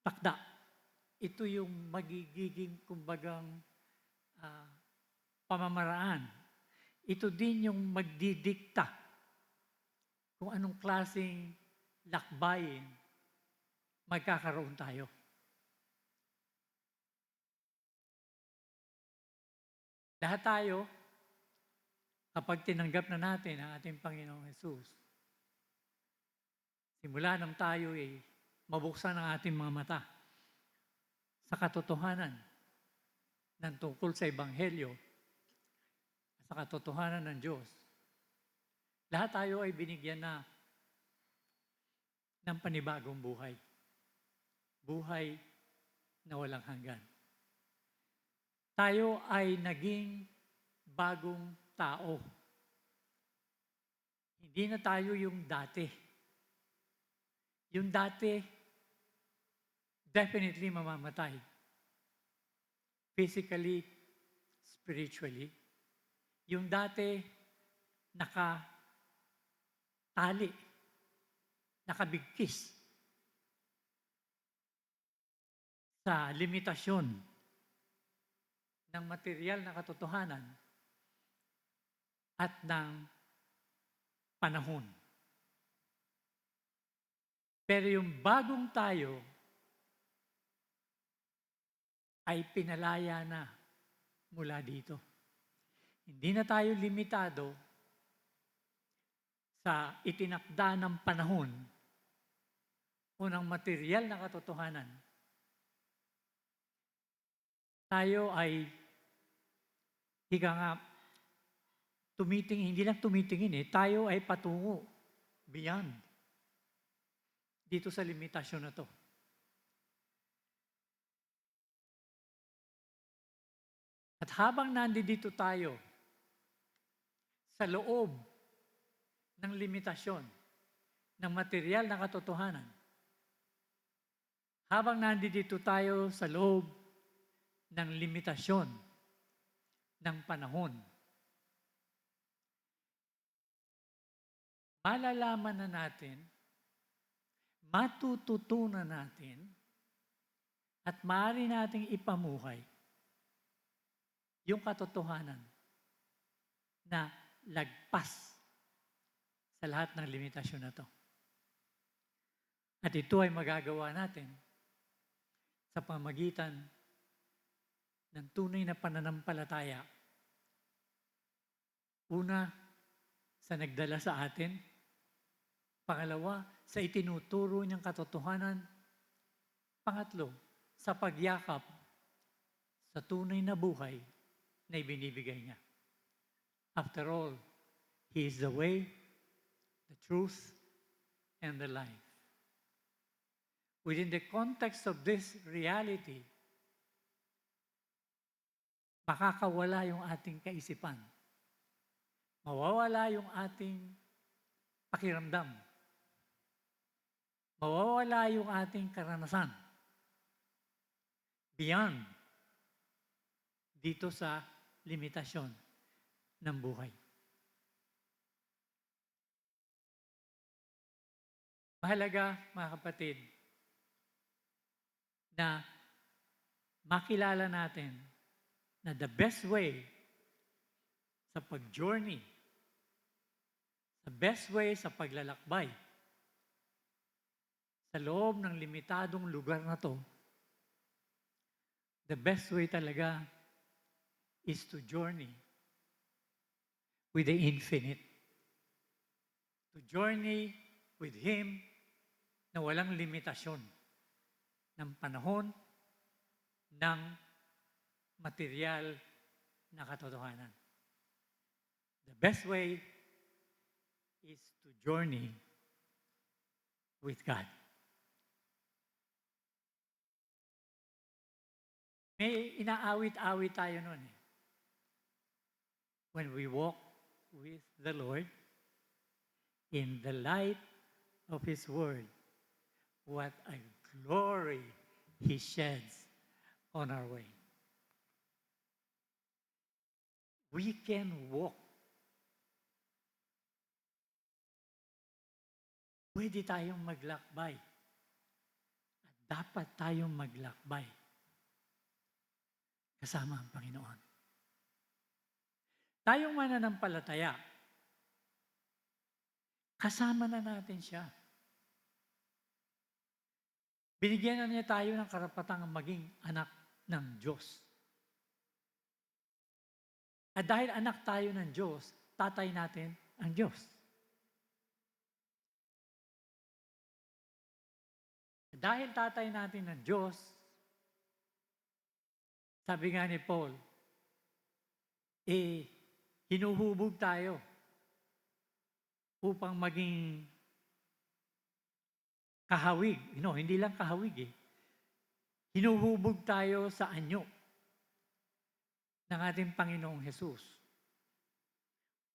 takda. Ito yung magiging, kumbagang, pamamaraan. Ito din yung magdidikta kung anong klaseng lakbayin magkakaroon tayo. Lahat tayo, kapag tinanggap na natin ang ating Panginoong Hesus, simula nang tayo mabuksan ang ating mga mata sa katotohanan ng tungkol sa Ebanghelyo, sa katotohanan ng Diyos, lahat tayo ay binigyan na ng panibagong buhay. Buhay na walang hanggan. Tayo ay naging bagong tao. Hindi na tayo yung dati. Yung dati, definitely mamamatay. Physically, spiritually. Yung dati, nakatali, nakabigkis sa limitasyon ng material na katotohanan at ng panahon. Pero yung bagong tayo ay pinalaya na mula dito. Hindi na tayo limitado sa itinakda ng panahon o ng material na katotohanan. Tayo ay hindi lang tumitingin tayo ay patungo beyond dito sa limitasyon na to. At habang nandito tayo sa loob ng limitasyon ng material na katotohanan, habang nandito tayo sa loob ng limitasyon ng panahon, malalaman na natin, matututunan natin, at maaari nating ipamuhay yung katotohanan na lagpas sa lahat ng limitasyon na to. At ito ay magagawa natin sa pamagitan ng tunay na pananampalataya. Una, sa nagdala sa atin. Pangalawa, sa itinuturo niyang katotohanan. Pangatlo, sa pagyakap sa tunay na buhay na ibinibigay niya. After all, He is the way, the truth, and the life. Within the context of this reality, makakawala yung ating kaisipan. Mawawala yung ating pakiramdam. Mawawala yung ating karanasan. Beyond dito sa limitasyon ng buhay. Mahalaga, mga kapatid, na makilala natin na the best way sa pag-journey, the best way sa paglalakbay, sa loob ng limitadong lugar na to, the best way talaga is to journey with the infinite. To journey with Him na walang limitasyon ng panahon, ng material na katotohanan. The best way is to journey with God. May inaawit-awit tayo nun eh. When we walk with the Lord in the light of His Word, what a glory He sheds on our way. We can walk. Pwede tayong maglakbay. At dapat tayong maglakbay kasama ang Panginoon. Tayong mananampalataya, kasama na natin siya. Binigyan na niya tayo ng karapatang maging anak ng Diyos. At dahil anak tayo ng Diyos, tatay natin ang Diyos. Dahil tatay natin ng Diyos, sabi nga ni Paul, hinuhubog tayo upang maging kahawig. Hindi lang kahawig eh. Hinuhubog tayo sa anyo ng ating Panginoong Hesus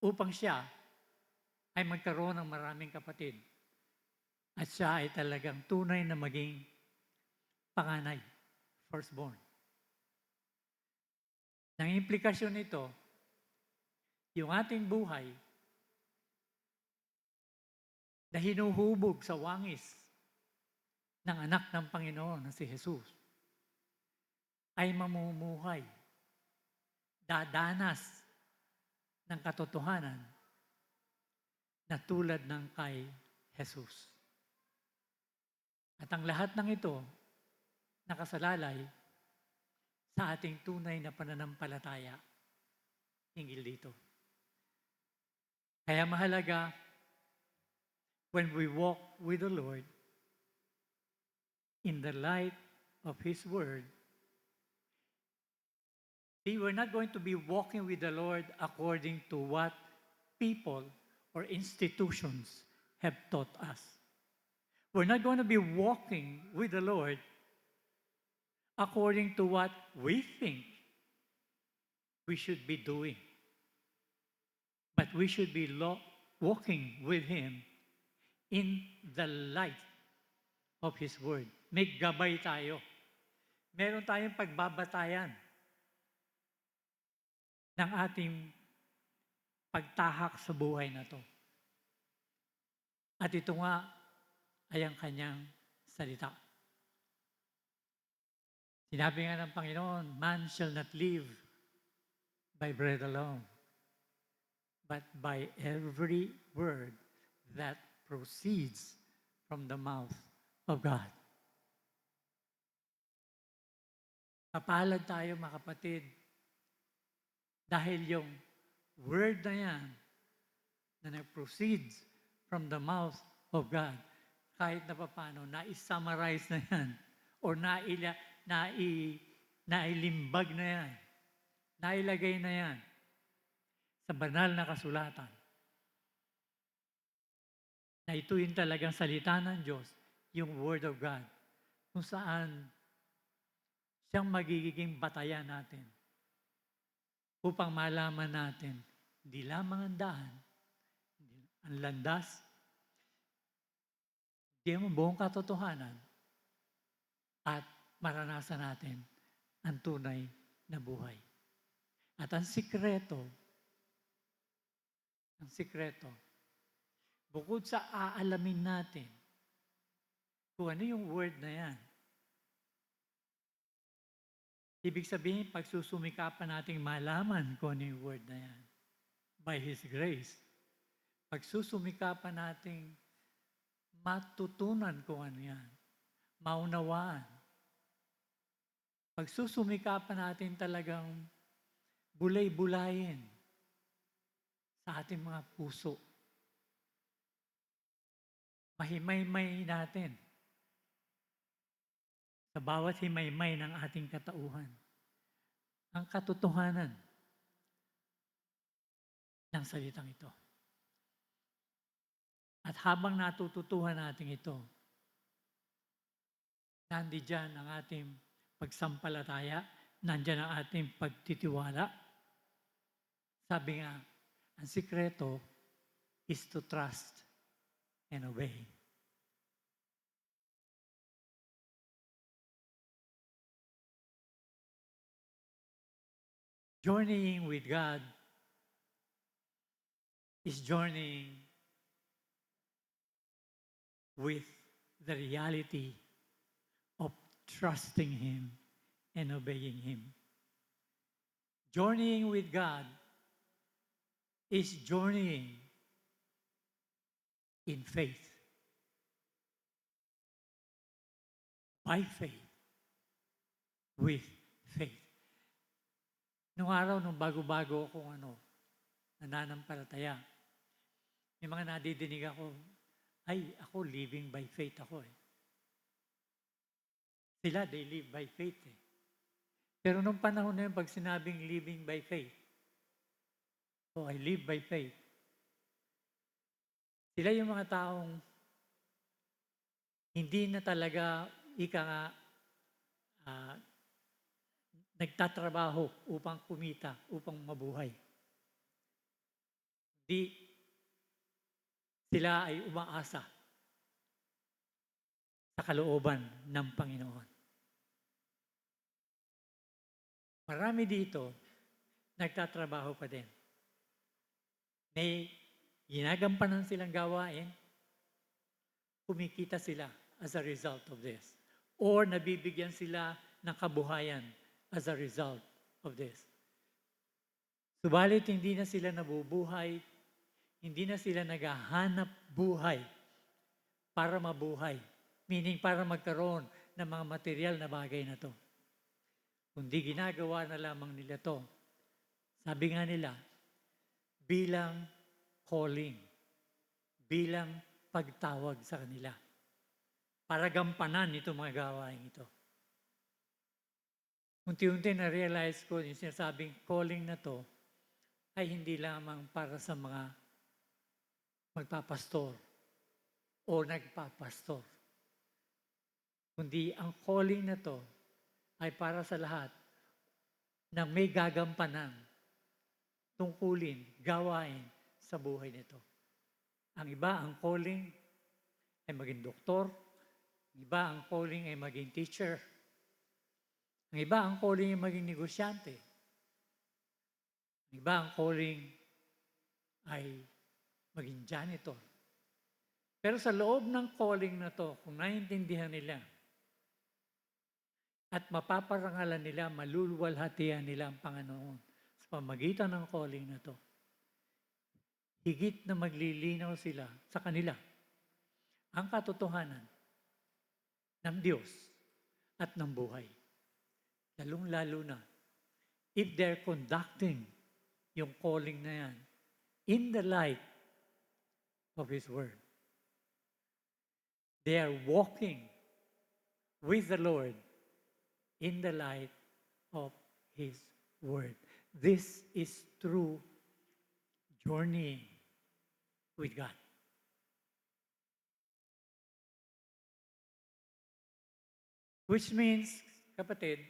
upang siya ay magkaroon ng maraming kapatid at siya ay talagang tunay na maging panganay, firstborn. Nang implikasyon nito, yung ating buhay na hinuhubog sa wangis ng anak ng Panginoon na si Jesus ay mamumuhay, dadanas ng katotohanan na tulad ng kay Jesus. At ang lahat ng ito nakasalalay sa ating tunay na pananampalataya hinggil dito. Kaya mahalaga, when we walk with the Lord in the light of His Word, we're not going to be walking with the Lord according to what people or institutions have taught us. We're not going to be walking with the Lord according to what we think we should be doing. But we should be walking with Him in the light of His Word. May gabay tayo. Meron tayong pagbabatayan ng ating pagtahak sa buhay na to. At ito nga ay ang kanyang salita. Sinabi nga ng Panginoon, man shall not live by bread alone, but by every word that proceeds from the mouth of God. Kapalad tayo, mga kapatid, dahil yung word na yan na nag-proceeds from the mouth of God, kahit na paano, na-summarize na yan o nailimbag na yan, nailagay na yan sa banal na kasulatan. Na ito yung talagang salita ng Diyos, yung Word of God, kung saan siyang magiging batayan natin upang malaman natin hindi lamang ang daan, ang landas, hindi ang buong katotohanan, at maranasan natin ang tunay na buhay. At ang sikreto, bukod sa aalamin natin kung ano yung word na yan. Ibig sabihin, pagsusumikapan nating malaman kung ano yung word na yan. By His grace. Pagsusumikapan nating matutunan kung ano yan. Maunawaan. Pagsusumikapan natin talagang bulay-bulayin sa ating mga puso. Mahimay-may natin sa bawat himay-may ng ating katauhan ang katotohanan ng salitang ito. At habang natututuhan natin ito, nandiyan ang ating pagsampalataya, nandiyan ang ating pagtitiwala. Sabi nga, ang sikreto is to trust and obey. Journeying with God is journeying with the reality of trusting Him and obeying Him. Journeying with God is journeying in faith. By faith. With faith. Nung araw, nung bago-bago akong nananampalataya, may mga nadidinig ako, ako living by faith ako eh. Sila, they live by faith eh. Pero nung panahon na yun, pag sinabing living by faith, I live by faith, sila yung mga taong hindi na talaga nagtatrabaho upang kumita, upang mabuhay. Hindi sila ay umaasa sa kalooban ng Panginoon. Marami dito, nagtatrabaho pa din. May ginagampanan silang gawain, kumikita sila as a result of this. Or nabibigyan sila ng kabuhayan as a result of this. Subalit hindi na sila nabubuhay, hindi na sila naghahanap buhay para mabuhay. Meaning para magkaroon ng mga material na bagay na to. Kundi ginagawa na lamang nila to. Sabi nga nila, bilang calling, bilang pagtawag sa kanila. Para gampanan itong mga gawain ito. Unti-unti na-realize ko yung sinasabing calling na to ay hindi lamang para sa mga magpapastor o nagpapastor. Kundi ang calling na to ay para sa lahat na may gagampanan, tungkulin, gawain sa buhay nito. Ang iba, ang calling ay maging doktor. Ang iba, ang calling ay maging teacher. Ang iba, ang calling ay maging negosyante. Ang iba, ang calling ay maging janitor. Pero sa loob ng calling na to, kung naiintindihan nila at mapaparangalan nila, maluluwalhatian nila ang Panginoon sa pamagitan ng calling na to, higit na maglilinaw sila sa kanila ang katotohanan ng Diyos at ng buhay. Lalong-lalo na if they're conducting yung calling na yan in the light of His Word. They are walking with the Lord in the light of His Word. This is true journeying with God. Which means, kapatid,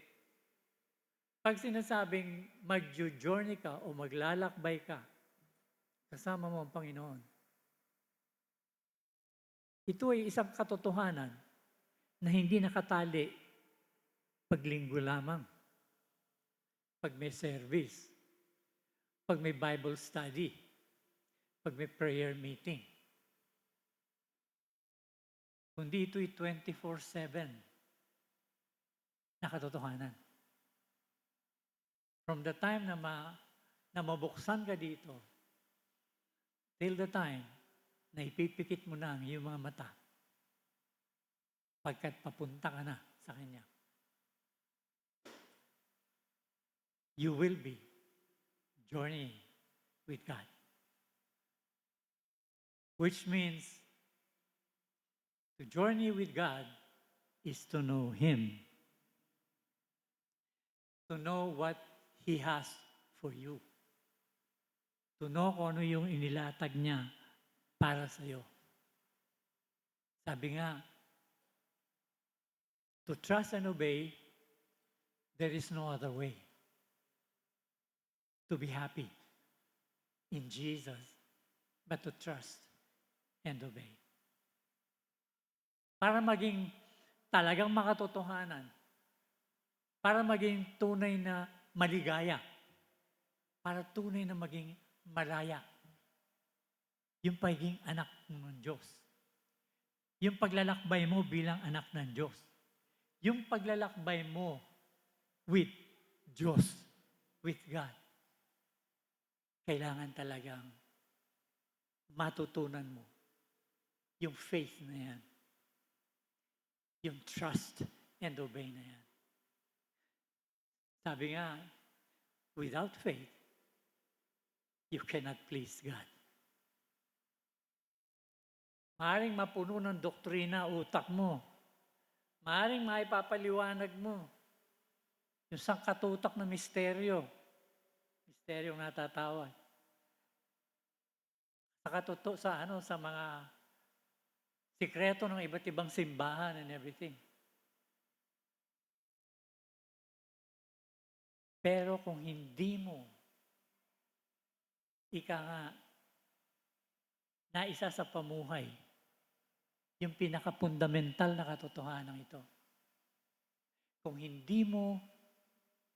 pag sinasabing mag-journey ka o maglalakbay ka, kasama mo ang Panginoon. Ito ay isang katotohanan na hindi nakatali paglinggo lamang, pag may service, pag may Bible study, pag may prayer meeting. kundi ito'y 24/7 na katotohanan. From the time na mabuksan ka dito, till the time na ipipikit mo na ang iyong mga mata, pagkat papunta ka na sa Kanya. You will be journeying with God. Which means to journey with God is to know Him. To know what He has for you. To know kung ano yung inilatag niya para sa iyo. Sabi nga, to trust and obey, there is no other way. To be happy in Jesus, but to trust and obey. Para maging talagang makatotohanan, para maging tunay na maligaya, para tunay na maging malaya, yung pagiging anak ng Diyos. Yung paglalakbay mo bilang anak ng Diyos. Yung paglalakbay mo with Diyos, with God. Kailangan talagang matutunan mo yung faith na yan. Yung trust and obey na yan. Sabi nga, without faith, you cannot please God. Maaring mapuno ng doktrina utak mo. Maaring maipapaliwanag mo yung sangkatutak na misteryo. Misteryong natatawag. Sa mga sikreto ng iba't ibang simbahan and everything. Pero kung hindi mo naisa sa pamuhay yung pinaka-fundamental na katotohanan ito. Kung hindi mo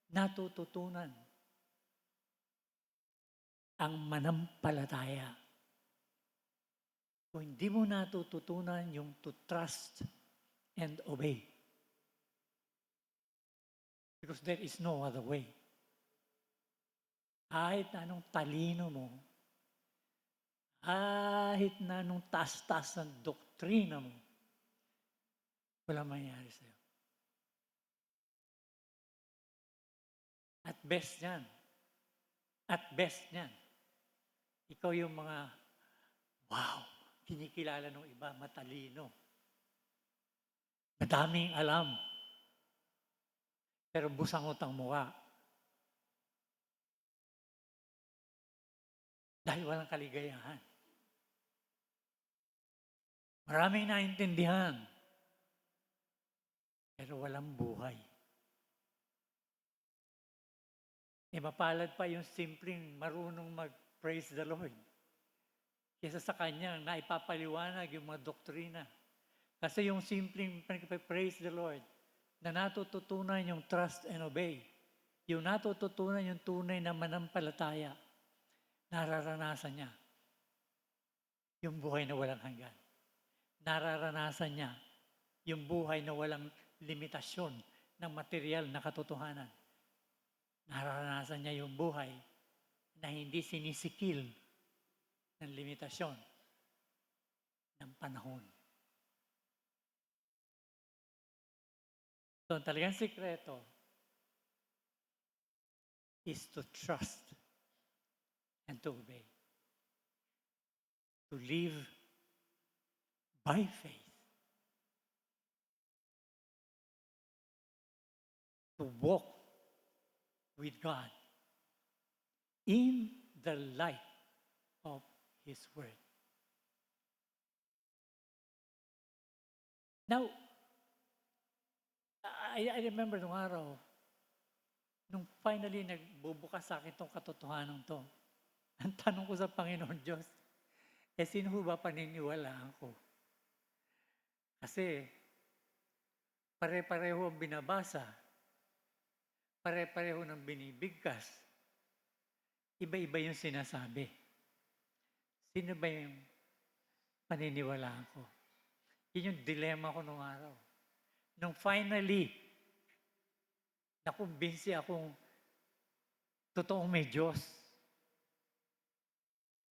natututunan ang manampalataya, kung hindi mo natututunan yung to trust and obey, because there is no other way. Kahit na anong talino mo, kahit na anong taas-taas ng doktrina mo, walang mangyayari sa'yo. At best niyan, ikaw yung mga, wow, kinikilala ng iba, matalino. Madaming alam. Pero busangot ang mukha. Dahil walang kaligayahan. Maraming naintindihan. Pero walang buhay. Mapalad pa yung simpleng marunong mag-praise the Lord. Kesa sa kanya, naipapaliwanag yung mga doktrina. Kasi yung simpleng praise the Lord, na natututunan yung trust and obey, yung natututunan yung tunay na manampalataya, nararanasan niya yung buhay na walang hanggan. Nararanasan niya yung buhay na walang limitasyon ng material na katotohanan. Nararanasan niya yung buhay na hindi sinisikil ng limitasyon ng panahon. So, ang talagang sikreto is to trust and to obey. To live by faith. To walk with God in the light of His Word. Now, I remember nung araw, nung finally nagbubukas sa akin itong katotohanan to, ang tanong ko sa Panginoon Diyos, sino ba paniniwalaan ko? Kasi, pare-pareho ang binabasa, pare-pareho ng binibigkas, iba-iba yung sinasabi. Sino ba yung paniniwalaan ko? Yun yung dilemma ko nung araw. Nung finally, nakumbinsi akong totoong may Diyos.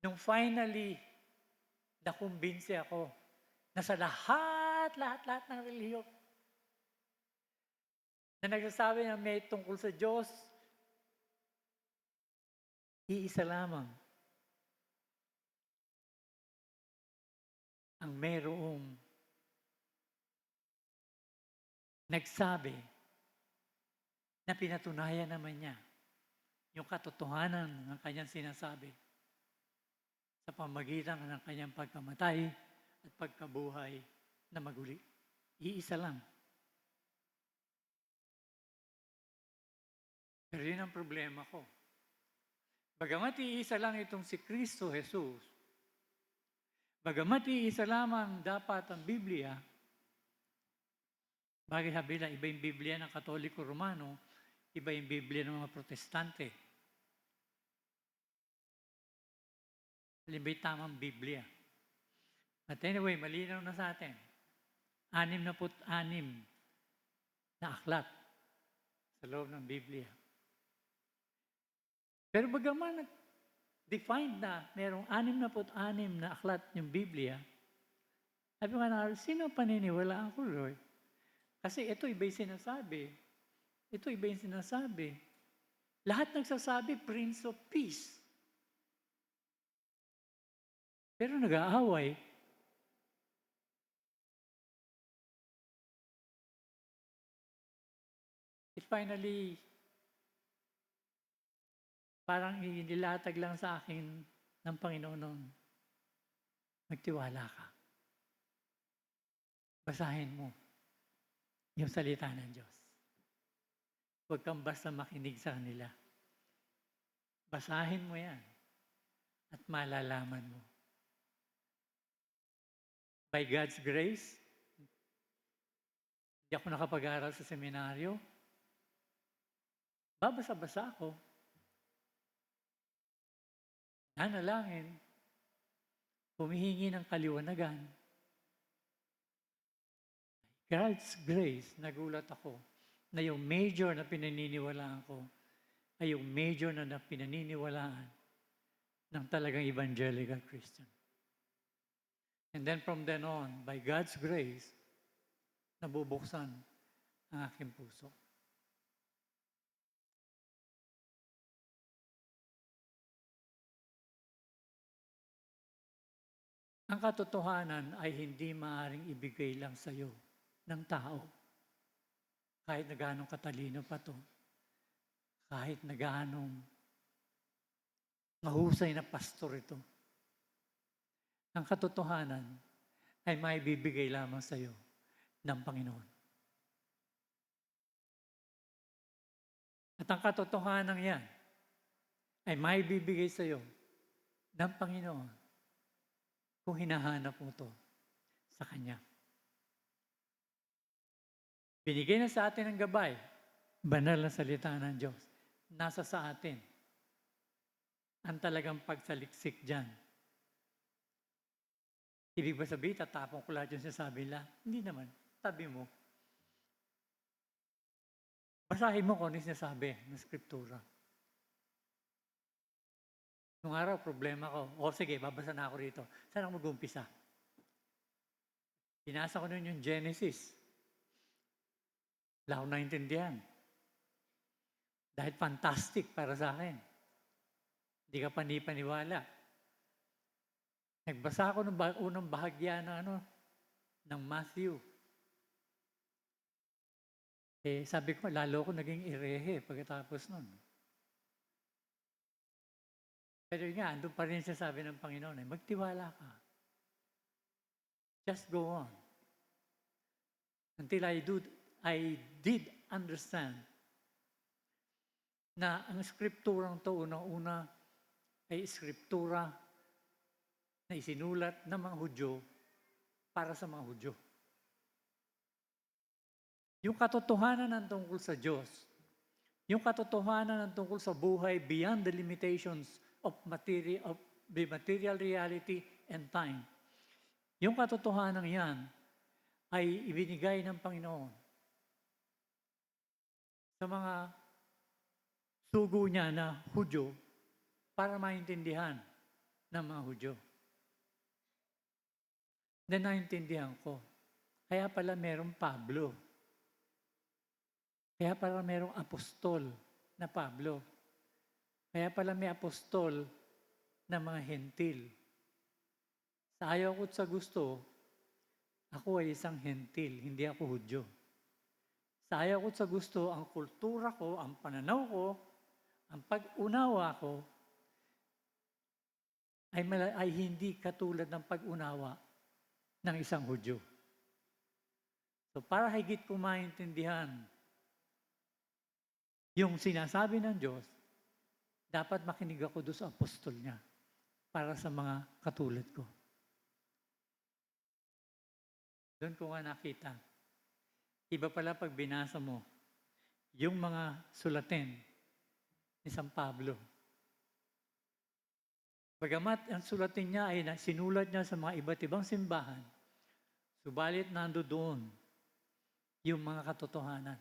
Nung finally, nakumbinsi ako na sa lahat ng relihiyon na nagsasabi na may tungkol sa Diyos, iisa lamang ang mayroong nagsabi na pinatunayan naman niya yung katotohanan ng kanyang sinasabi sa pamagitan ng kanyang pagkamatay at pagkabuhay na maguli. Iisa lang. Pero yun ang problema ko. Bagamat iisa lang itong si Kristo Jesus, bagamat iisa lamang dapat ang Biblia, bagay sabi na iba yung Biblia ng Katoliko Romano, iba yung Biblia ng mga Protestante. Alin ba yung tamang Biblia? But anyway, malinaw na sa atin. 66 na aklat sa loob ng Biblia. Pero bagaman defined na mayroong 66 na aklat yung Biblia, sabi ko na, sino paniniwalaan ko, Lord? Kasi ito iba yung sinasabi. Ito iba yung sinasabi. Lahat nagsasabi, Prince of Peace. Pero nag-aaway. It finally, parang inilatag lang sa akin ng Panginoon noon, magtiwala ka. Basahin mo yung salita ng Diyos. Huwag kang basta makinig sa kanila. Basahin mo yan at malalaman mo. By God's grace, hindi ako nakapag-aral sa seminaryo. Babasa-basa ako. Nanalangin, humihingi ng kaliwanagan. God's grace, nagulat ako na yung major na pinaniniwalaan ko ay yung major na pinaniniwalaan ng talagang evangelical Christian. And then from then on, by God's grace, nabubuksan ang aking puso. Ang katotohanan ay hindi maaaring ibigay lang sa iyo ng tao. Kahit na gaano katalino pa to. Kahit na gaano mahusay na pastor ito. Ang katotohanan ay maibibigay lamang sa iyo ng Panginoon. At ang katotohanan yan ay maibibigay sa iyo ng Panginoon kung hinahanap mo ito sa Kanya. Binigay na sa atin ang gabay, banal na salita ng Diyos. Nasa sa atin ang talagang pagsaliksik dyan. Ibig ba sabihin, tatapon ko lahat yung sinasabi nila? Hindi naman. Tabi mo. Basahin mo kung ano yung sinasabi ng Skriptura. Nung araw, problema ko. Sige, babasa na ako rito. Saan ako mag-umpisa? Binasa ko nun yung Genesis. Wala akong naintindihan. Dahil fantastic para sa akin. Hindi ka panipaniwala. Nagbasa ako ng unang bahagya ng Matthew. Sabi ko, lalo ko naging irehe pagkatapos nun. Pero nga, andun pa rin siya sabi ng Panginoon, magtiwala ka. Just go on. Until I did understand na ang skripturang to unang-una ay skriptura na isinulat ng mga Hudyo para sa mga Hudyo. Yung katotohanan ng tungkol sa Diyos, yung katotohanan ng tungkol sa buhay beyond the limitations of the material reality and time. Yung katotohanan yan ay ibinigay ng Panginoon sa mga sugo niya na Hudyo para maintindihan ng mga Hudyo. Then naintindihan ko, kaya pala merong Pablo. Kaya pala merong apostol na Pablo. Kaya pala may apostol na mga hentil. Sa ayaw ko't sa gusto, ako ay isang hentil, hindi ako Hudyo. Sa ayaw ko't sa gusto, ang kultura ko, ang pananaw ko, ang pag-unawa ko, ay hindi katulad ng pag-unawa ng isang Hudyo. So para higit ko maintindihan yung sinasabi ng Diyos, dapat makinig ako doon sa apostol niya para sa mga katulad ko. Doon ko nga nakita. Iba pala pag binasa mo yung mga sulatin ni San Pablo. Bagamat ang sulatin niya ay sinulat niya sa mga iba't ibang simbahan, subalit nando doon yung mga katotohanan.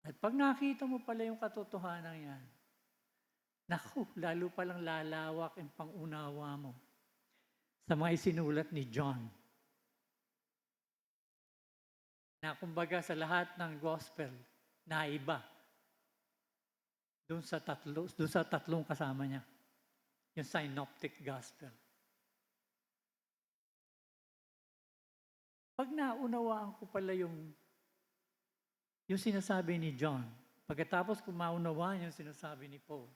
At pag nakita mo pala yung katotohanan yan, naku, lalo palang lalawak ang pangunawa mo sa mga isinulat ni John. Na kumbaga sa lahat ng gospel na iba doon sa tatlong kasama niya, yung synoptic gospel. Pag naunawaan ko pala yung sinasabi ni John, pagkatapos ko maunawaan yung sinasabi ni Paul,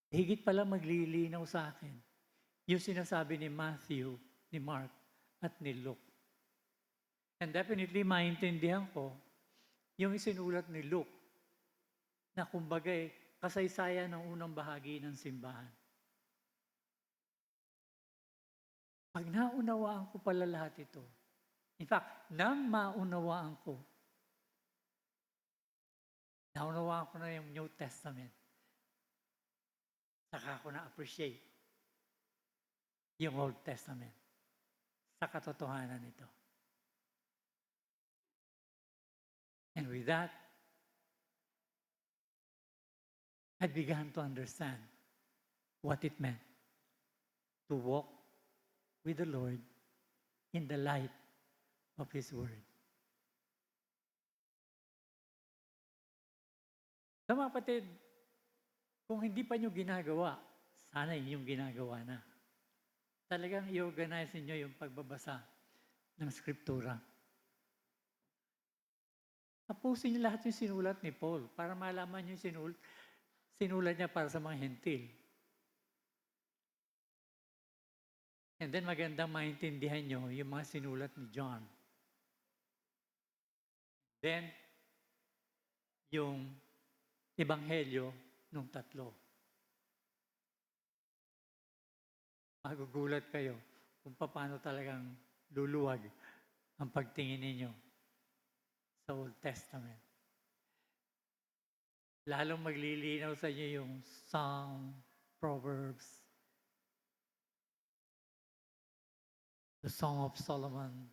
higit pala maglilinaw sa akin yung sinasabi ni Matthew, ni Mark, at ni Luke. And definitely, maintindihan ko yung isinulat ni Luke na kumbaga kasaysayan ng unang bahagi ng simbahan. Pag naunawaan ko pala lahat ito, in fact, nang maunawaan ko na yung New Testament, saka ko na-appreciate yung Old Testament sa katotohanan nito. And with that, I began to understand what it meant to walk with the Lord in the light of His Word. So mga kapatid, kung hindi pa nyo ginagawa, sana inyong ginagawa na. Talagang i-organize niyo yung pagbabasa ng Skriptura. Tapusin niyo lahat yung sinulat ni Paul para malaman yung sinulat niya para sa mga hentil. And then magandang maintindihan nyo yung mga sinulat ni John. Then, yung ebanghelyo nung tatlo. Magugulat kayo kung paano talagang luluwag ang pagtingin ninyo sa Old Testament. Lalong maglilinaw sa inyo yung Psalm, Proverbs, the Song of Solomon,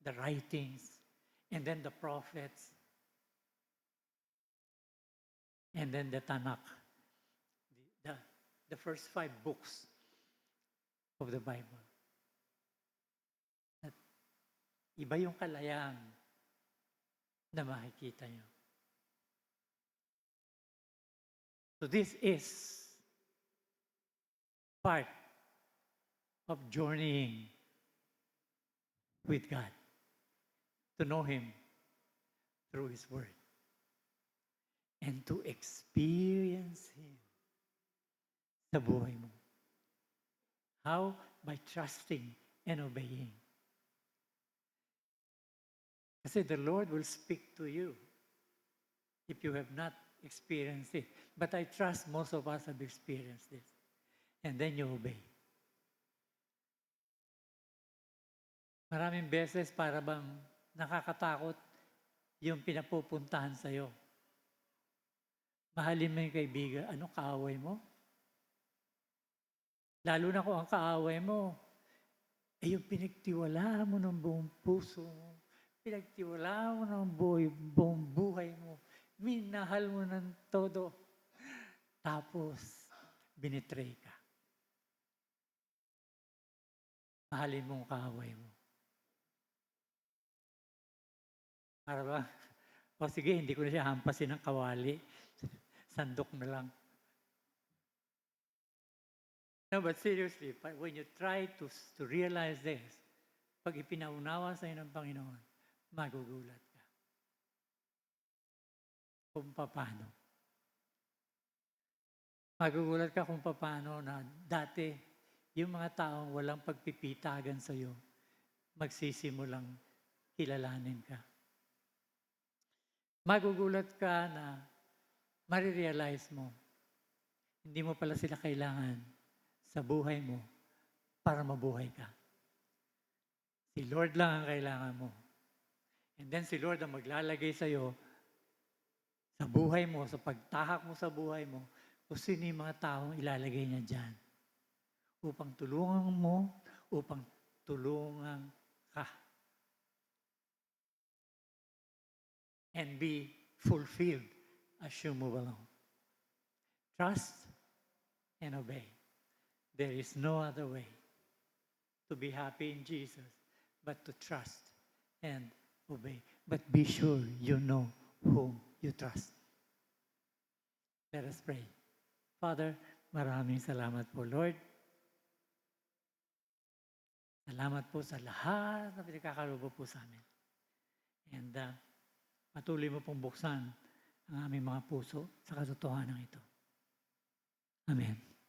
the writings, and then the prophets, and then the Tanakh, the first 5 books of the Bible. At iba yung kalayaan na makikita nyo. So this is part of journeying with God, to know Him through His Word, and to experience Him sa buhay mo. How? By trusting and obeying. Kasi the Lord will speak to you if you have not experienced it. But I trust most of us have experienced this. And then you obey. Maraming beses para bang nakakatakot yung pinapupuntahan sa'yo. Mahalin mo yung kaibigan. Ano kaaway mo? Lalo na kung ang kaaway mo, ay yung pinagtiwalaan mo ng buong puso mo, pinagtiwalaan mo ng buong buhay mo, minahal mo ng todo, tapos binitray ka. Mahalin mo ang kaaway mo. Para ba? O sige, hindi ko na siya hampasin ng kawali. Sandok na lang. No, but seriously, when you try to realize this, pag ipinaunawa sa'yo ng Panginoon, magugulat ka. Kung paano. Magugulat ka kung paano na dati, yung mga taong walang pagpipitagan sa'yo, magsisimulang kilalanin ka. Magugulat ka na marirealize mo, hindi mo pala sila kailangan sa buhay mo para mabuhay ka. Si Lord lang ang kailangan mo. And then si Lord ang maglalagay sa'yo sa buhay mo, sa pagtahak mo sa buhay mo, kung sino yung mga taong ilalagay niya dyan. Upang tulungan mo, upang tulungan ka. And be fulfilled as you move along. Trust and obey. There is no other way to be happy in Jesus but to trust and obey. But be sure you know whom you trust. Let us pray. Father, maraming salamat po, Lord. Salamat po sa lahat na pinagkakaroon po sa amin. And patuloy mo pong buksan ang aming mga puso sa katotohanan ito. Amen.